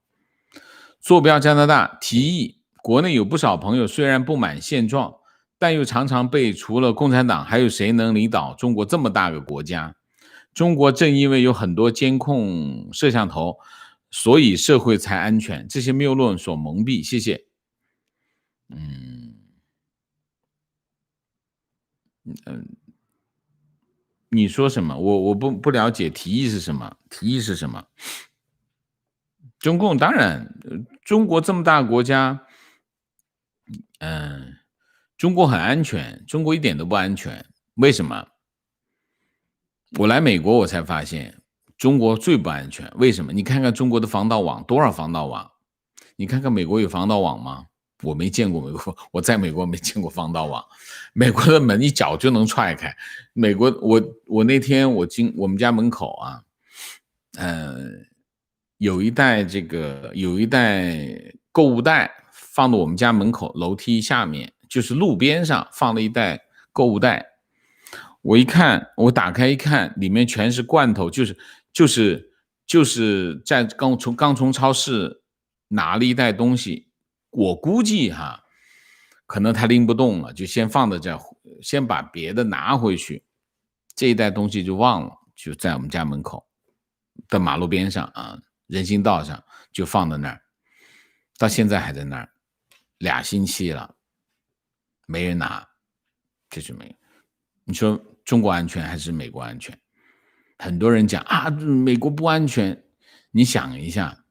坐标加拿大提议，国内有不少朋友虽然不满现状，但又常常被除了共产党，还有谁能领导中国这么大个国家？中国正因为有很多监控摄像头，所以社会才安全。这些谬论所蒙蔽。谢谢。你说什么？我不了解提议是什么？提议是什么？中共当然，中国这么大国家，中国很安全，中国一点都不安全。为什么？我来美国我才发现，中国最不安全。为什么？你看看中国的防盗网，多少防盗网？你看看美国有防盗网吗？我没见过美国，我在美国没见过防盗网，美国的门一脚就能踹开。美国，我那天我们家门口啊，有一袋购物袋放到我们家门口楼梯下面，就是路边上放了一袋购物袋。我一看，我打开一看，里面全是罐头，就是在刚从超市拿了一袋东西，我估计可能他拎不动了，就先放在这，先把别的拿回去，这一袋东西就忘了，就在我们家门口的马路边上啊，人行道上就放在那儿，到现在还在那儿，2星期了，没人拿，这就没有。你说中国安全还是美国安全？很多人讲美国不安全，你想一下，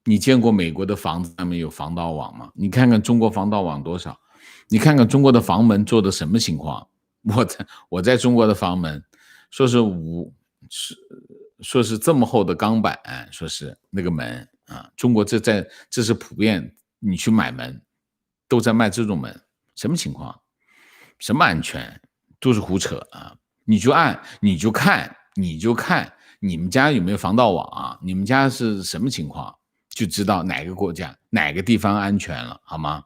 你见过美国的房子上面有防盗网吗？你看看中国防盗网多少？你看看中国的房门做的什么情况？我在中国的房门，说是这么厚的钢板，说是那个门啊，中国这是普遍，你去买门都在卖这种门，什么情况？什么安全？都是胡扯啊！你就看你们家有没有防盗网啊？你们家是什么情况？就知道哪个国家哪个地方安全了，好吗？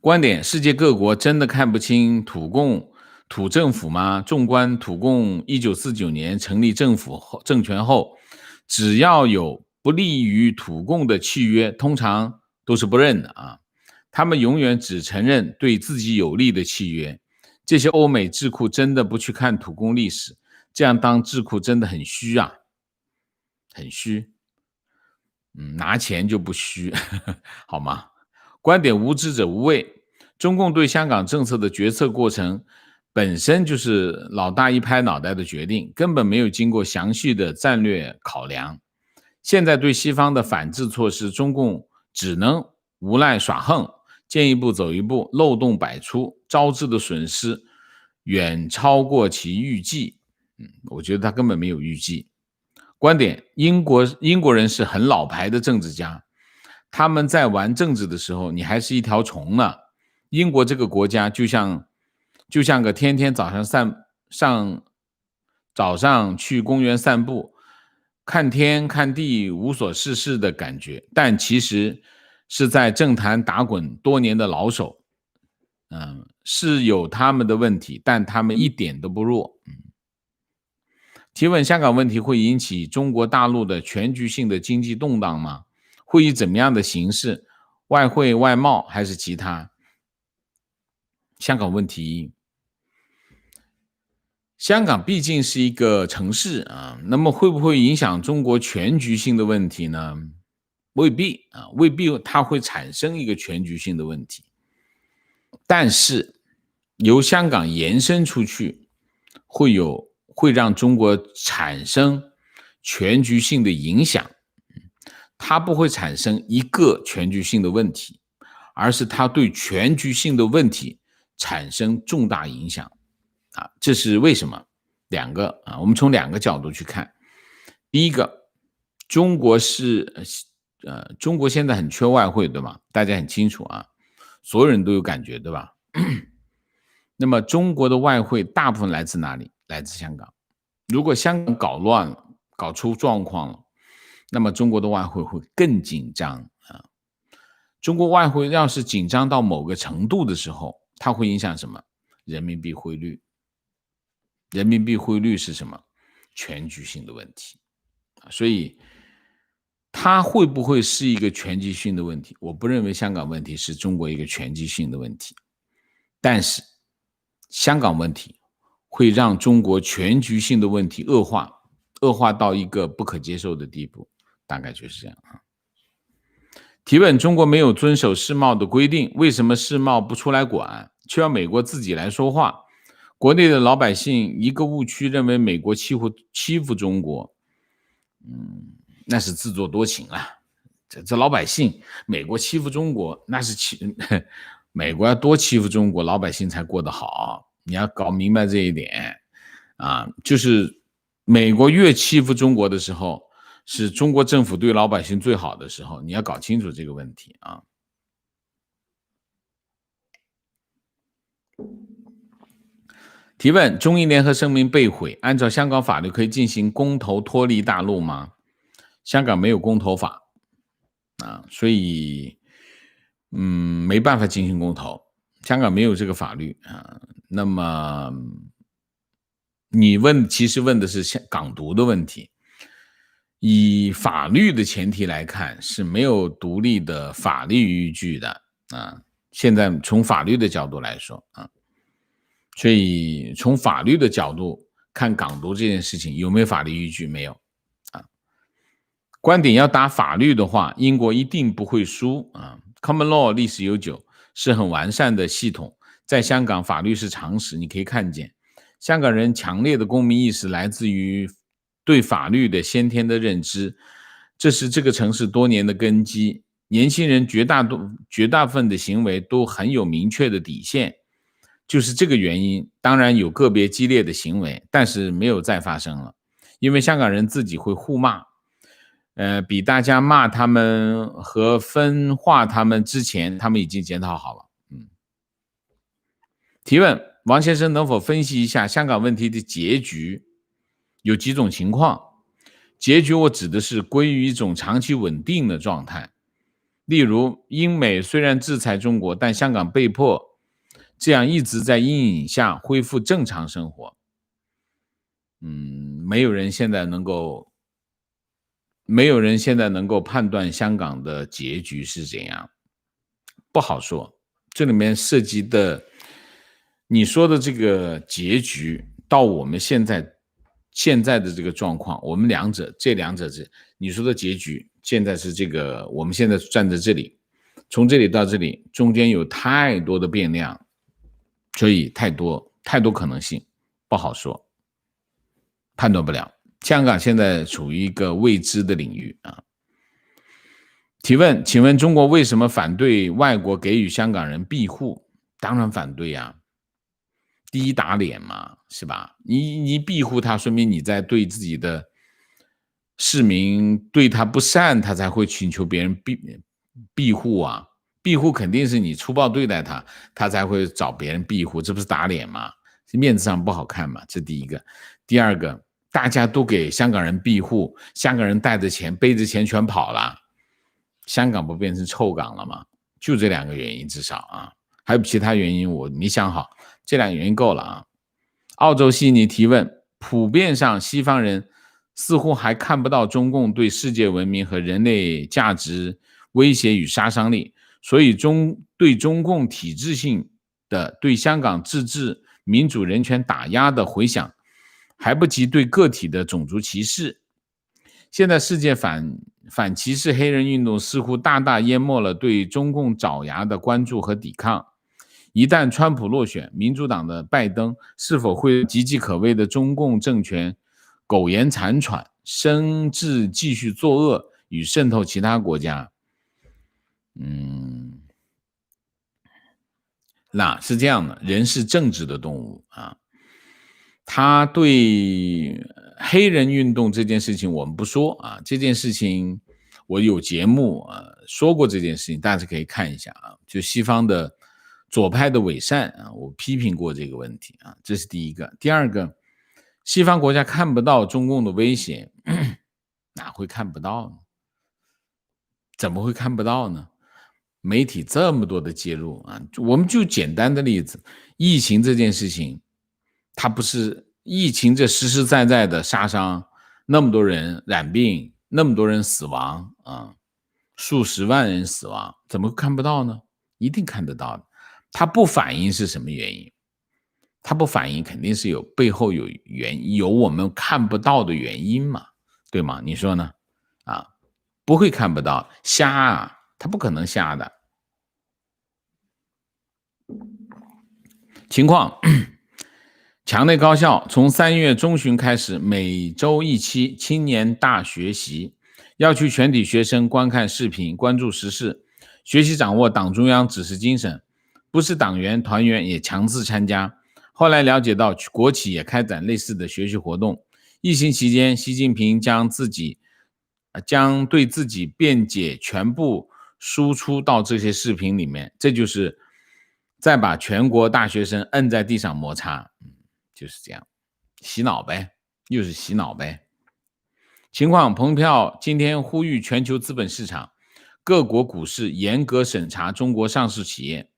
观点：世界各国真的看不清土政府吗？纵观土共1949年成立政权后，只要有不利于土共的契约，通常都是不认的啊。他们永远只承认对自己有利的契约。这些欧美智库真的不去看土共历史，这样当智库真的很虚啊，很虚。拿钱就不虚，好吗？观点：无知者无畏。中共对香港政策的决策过程本身就是老大一拍脑袋的决定，根本没有经过详细的战略考量。现在对西方的反制措施，中共只能无赖耍横，见一步走一步，漏洞百出，招致的损失远超过其预计。我觉得他根本没有预计。观点：英国人是很老牌的政治家，他们在玩政治的时候，你还是一条虫呢。英国这个国家就像个天天早上去公园散步，看天看地无所事事的感觉，但其实是在政坛打滚多年的老手。是有他们的问题，但他们一点都不弱。提问：香港问题会引起中国大陆的全局性的经济动荡吗？会以怎么样的形式？外汇、外贸还是其他？香港问题，香港毕竟是一个城市啊，那么会不会影响中国全局性的问题呢？未必啊，未必它会产生一个全局性的问题，但是由香港延伸出去，会让中国产生全局性的影响。它不会产生一个全局性的问题，而是它对全局性的问题产生重大影响这是为什么？我们从2个角度去看。第一个，中国现在很缺外汇，对吧？大家很清楚啊，所有人都有感觉，对吧？那么中国的外汇大部分来自哪里？来自香港。如果香港搞乱了，搞出状况了，那么中国的外汇会更紧张中国外汇要是紧张到某个程度的时候，它会影响什么？人民币汇率。人民币汇率是什么？全局性的问题。所以它会不会是一个全局性的问题？我不认为香港问题是中国一个全局性的问题，但是香港问题会让中国全局性的问题恶化到一个不可接受的地步，大概就是这样提问：中国没有遵守世贸的规定，为什么世贸不出来管，却要美国自己来说话？国内的老百姓一个误区认为美国欺负中国，那是自作多情了。这老百姓，美国欺负中国，那是美国要多欺负中国，老百姓才过得好。你要搞明白这一点就是美国越欺负中国的时候，是中国政府对老百姓最好的时候，你要搞清楚这个问题啊。提问：中英联合声明被毁，按照香港法律可以进行公投脱离大陆吗？香港没有公投法啊，所以没办法进行公投，香港没有这个法律啊。那么你其实问的是港独的问题，以法律的前提来看是没有独立的法律依据的啊。现在从法律的角度来说啊，所以从法律的角度看港独这件事情有没有法律依据？没有啊。观点要打法律的话，英国一定不会输啊。Common law 历史悠久，是很完善的系统，在香港法律是常识。你可以看见，香港人强烈的公民意识来自于对法律的先天的认知，这是这个城市多年的根基。年轻人绝大部分的行为都很有明确的底线，就是这个原因。当然有个别激烈的行为，但是没有再发生了，因为香港人自己会互骂。比大家骂他们和分化他们之前，他们已经检讨好了。提问：王先生能否分析一下香港问题的结局？有几种情况。结局我指的是归于一种长期稳定的状态，例如英美虽然制裁中国，但香港被迫这样一直在阴影下恢复正常生活。没有人现在能够判断香港的结局是怎样，不好说。这里面涉及的你说的这个结局到我们现在的这个状况，我们这两者是你说的结局，现在是这个我们现在站在这里，从这里到这里中间有太多的变量，所以太多可能性，不好说，判断不了。香港现在处于一个未知的领域啊。提问：请问中国为什么反对外国给予香港人庇护？当然反对啊，第一打脸嘛，是吧？你庇护他，说明你在对自己的市民对他不善，他才会请求别人庇护啊。庇护肯定是你粗暴对待他，他才会找别人庇护，这不是打脸吗？面子上不好看嘛，这第一个。第二个，大家都给香港人庇护，香港人带着钱背着钱全跑了，香港不变成臭港了吗？就这两个原因至少啊，还有其他原因我没想好，这两个原因够了啊。澳洲悉尼提问：普遍上西方人似乎还看不到中共对世界文明和人类价值威胁与杀伤力，所以对中共体制性的对香港自治民主人权打压的回响还不及对个体的种族歧视。现在世界反歧视黑人运动似乎大大淹没了对中共爪牙的关注和抵抗。一旦川普落选，民主党的拜登是否会岌岌可危的中共政权苟延残喘，甚至继续作恶与渗透其他国家？那是这样的，人是政治的动物啊。他对黑人运动这件事情我们不说啊，这件事情我有节目说过这件事情，大家可以看一下啊。就西方的左派的伪善啊，我批评过这个问题啊，这是第一个。第二个，西方国家看不到中共的威胁，哪会看不到呢？怎么会看不到呢？媒体这么多的介入啊，我们就简单的例子，疫情这件事情，它不是疫情这实实在在的杀伤，那么多人染病，那么多人死亡啊，数十万人死亡，怎么看不到呢？一定看得到的。它不反应是什么原因？它不反应肯定是背后有我们看不到的原因嘛，对吗？你说呢？啊，不会看不到，瞎啊，它不可能瞎的。情况：墙内高校从3月中旬开始，每周一期青年大学习，要求全体学生观看视频，关注时事，学习掌握党中央指示精神，不是党员团员也强制参加。后来了解到国企也开展类似的学习活动。疫情期间，习近平将自己将对自己辩解全部输出到这些视频里面，这就是再把全国大学生摁在地上摩擦，就是这样，洗脑呗，又是洗脑呗。情况，蓬佩奥今天呼吁全球资本市场、各国股市严格审查中国上市企业，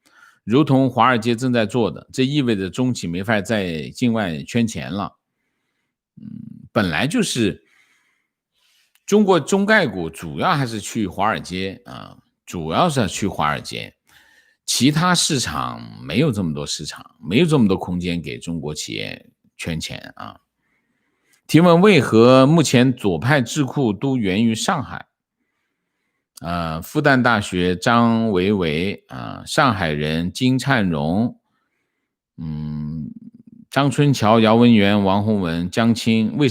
如同华尔街正在做的，这意味着中企没法在境外圈钱了。本来就是中国中概股主要还是去华尔街啊，主要是去华尔街，其他市场没有这么多市场，没有这么多空间给中国企业圈钱啊。提问：为何目前左派智库都源于上海？复旦大学张维维上海人金灿荣，张春桥、姚文元、王洪文、江青，为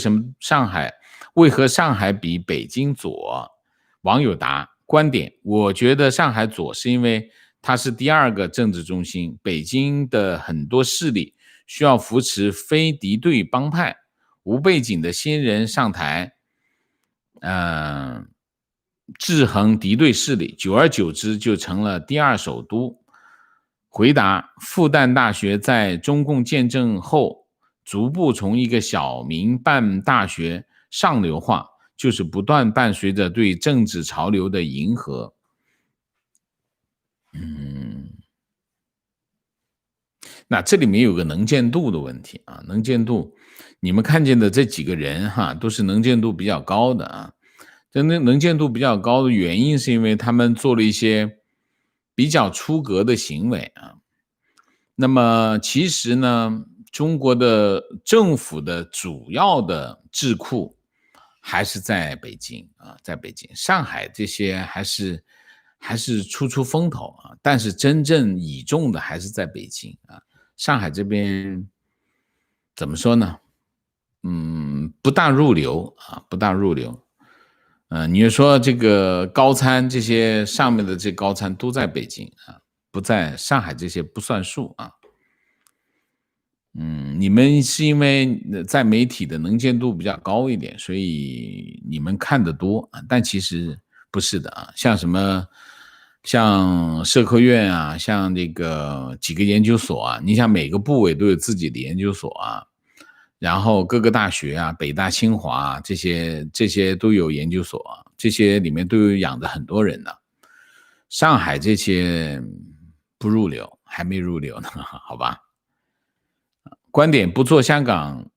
何上海比北京左？网友答：观点，我觉得上海左是因为它是第二个政治中心，北京的很多势力需要扶持非敌对帮派，无背景的新人上台，制衡敌对势力，久而久之就成了第二首都。回答：复旦大学在中共建政后，逐步从一个小民办大学上流化，就是不断伴随着对政治潮流的迎合。那这里面有个能见度的问题啊，能见度，你们看见的这几个人都是能见度比较高的啊。这能见度比较高的原因是因为他们做了一些比较出格的行为啊。那么其实呢，中国的政府的主要的智库还是在北京啊，在北京，上海这些还是出风头啊，但是真正倚重的还是在北京啊。上海这边怎么说呢？不大入流啊，不大入流。你就说这个高参，这些上面的这高参都在北京啊，不在上海，这些不算数啊。你们是因为在媒体的能见度比较高一点，所以你们看得多啊，但其实不是的啊。像社科院啊，像这个几个研究所啊，你想每个部委都有自己的研究所啊，然后各个大学啊，北大、清华啊，这些都有研究所啊，这些里面都有养着很多人的。上海这些不入流，还没入流呢，好吧？观点：不做香港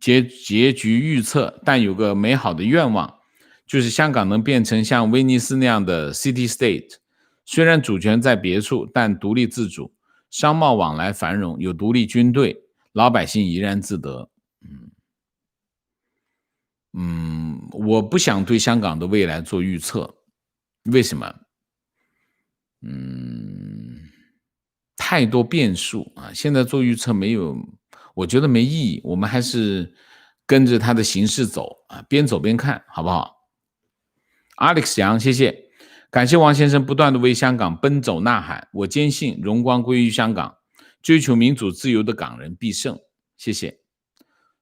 结局预测，但有个美好的愿望，就是香港能变成像威尼斯那样的 city state， 虽然主权在别处，但独立自主，商贸往来繁荣，有独立军队，老百姓怡然自得。我不想对香港的未来做预测，为什么？太多变数啊！现在做预测我觉得没意义，我们还是跟着它的形势走啊，边走边看，好不好 ？Alex 杨，谢谢，感谢王先生不断的为香港奔走呐喊，我坚信荣光归于香港，追求民主自由的港人必胜，谢谢。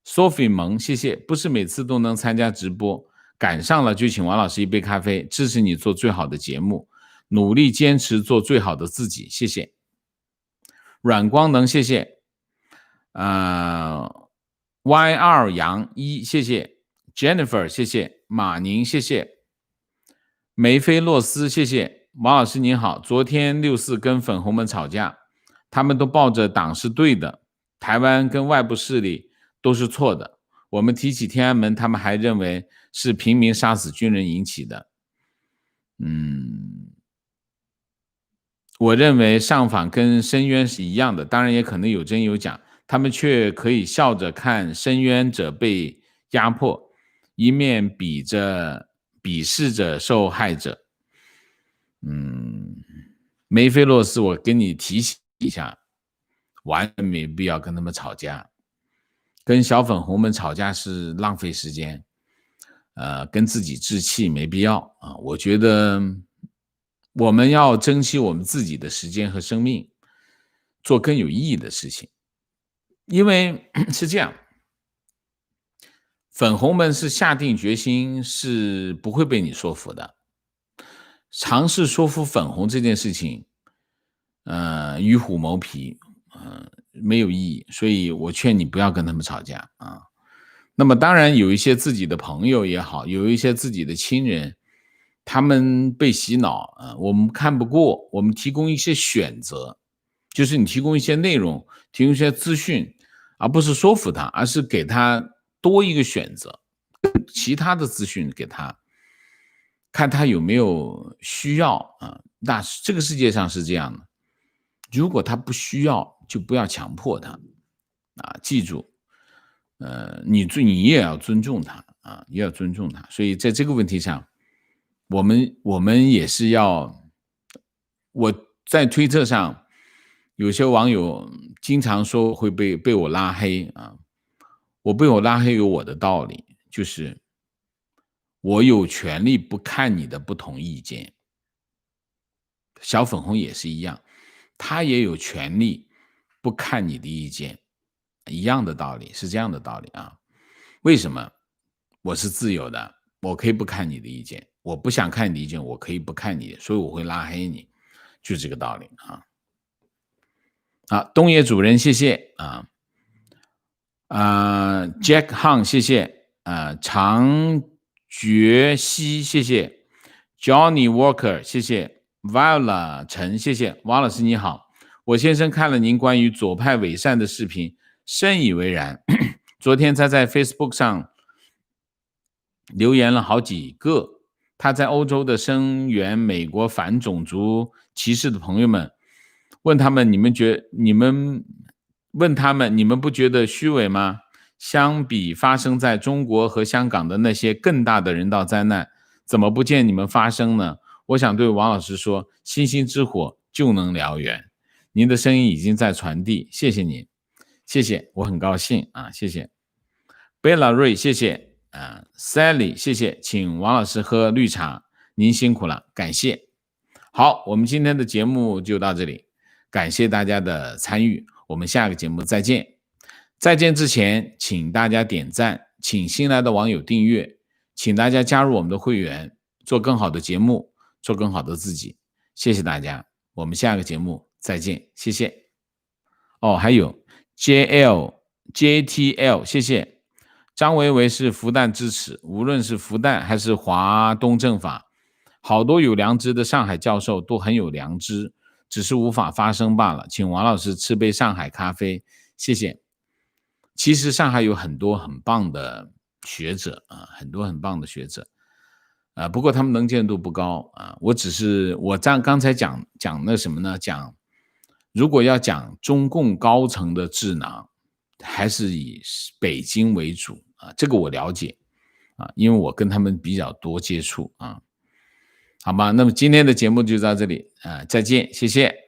Sophie 萌，谢谢，不是每次都能参加直播，赶上了就请王老师一杯咖啡，支持你做最好的节目，努力坚持做最好的自己，谢谢。阮光能，谢谢。YR 杨一，谢谢。Jennifer， 谢谢。马宁，谢谢。梅菲洛斯，谢谢。王老师您好，昨天6·4跟粉红们吵架，他们都抱着党是对的，台湾跟外部势力都是错的。我们提起天安门，他们还认为是平民杀死军人引起的。我认为上访跟申冤是一样的，当然也可能有真有假，他们却可以笑着看申冤者被压迫，一面鄙视着受害者。梅菲洛斯，我跟你提醒一下，完全没必要跟他们吵架，跟小粉红们吵架是浪费时间，跟自己置气没必要啊。我觉得我们要珍惜我们自己的时间和生命，做更有意义的事情。因为是这样，粉红们是下定决心是不会被你说服的，尝试说服粉红这件事情，与虎谋皮，没有意义，所以我劝你不要跟他们吵架啊。那么当然有一些自己的朋友也好，有一些自己的亲人，他们被洗脑啊，我们看不过，我们提供一些选择，就是你提供一些内容，提供一些资讯，而不是说服他，而是给他多一个选择，其他的资讯给他，看他有没有需要啊。那这个世界上是这样的，如果他不需要，就不要强迫他啊。记住，你也要尊重他啊，也要尊重他。所以在这个问题上，我们也是要，我在推特上有些网友经常说会被我拉黑啊，我被我拉黑有我的道理，就是我有权利不看你的不同意见，小粉红也是一样，他也有权利不看你的意见，一样的道理，是这样的道理啊。为什么？我是自由的，我可以不看你的意见，我不想看你的意见，我可以不看你，所以我会拉黑你，就这个道理啊。好，东野主人，谢谢啊。Jack Han， 谢谢长觉西，谢谢 Johnny Walker， 谢谢 Viola 陈，谢谢王老师你好，我先生看了您关于左派伪善的视频，深以为然。昨天他在 Facebook 上留言了好几个，他在欧洲的声援美国反种族歧视的朋友们，问他们你们不觉得虚伪吗？相比发生在中国和香港的那些更大的人道灾难，怎么不见你们发声呢？我想对王老师说，星星之火就能燎原。您的声音已经在传递，谢谢您，谢谢，我很高兴啊，谢谢。贝拉瑞，谢谢Sally， 谢谢，请王老师喝绿茶，您辛苦了，感谢。好，我们今天的节目就到这里，感谢大家的参与，我们下个节目再见。再见之前，请大家点赞，请新来的网友订阅，请大家加入我们的会员，做更好的节目，做更好的自己。谢谢大家，我们下个节目再见，谢谢。哦，还有 JTL，谢谢。张维维是复旦支持，无论是复旦还是华东政法，好多有良知的上海教授都很有良知，只是无法发声罢了。请王老师吃杯上海咖啡，谢谢。其实上海有很多很棒的学者啊，很多很棒的学者，不过他们能见度不高啊。我刚才讲那什么呢？讲如果要讲中共高层的智囊，还是以北京为主啊，这个我了解啊，因为我跟他们比较多接触啊。好吧，那么今天的节目就到这里啊，再见，谢谢。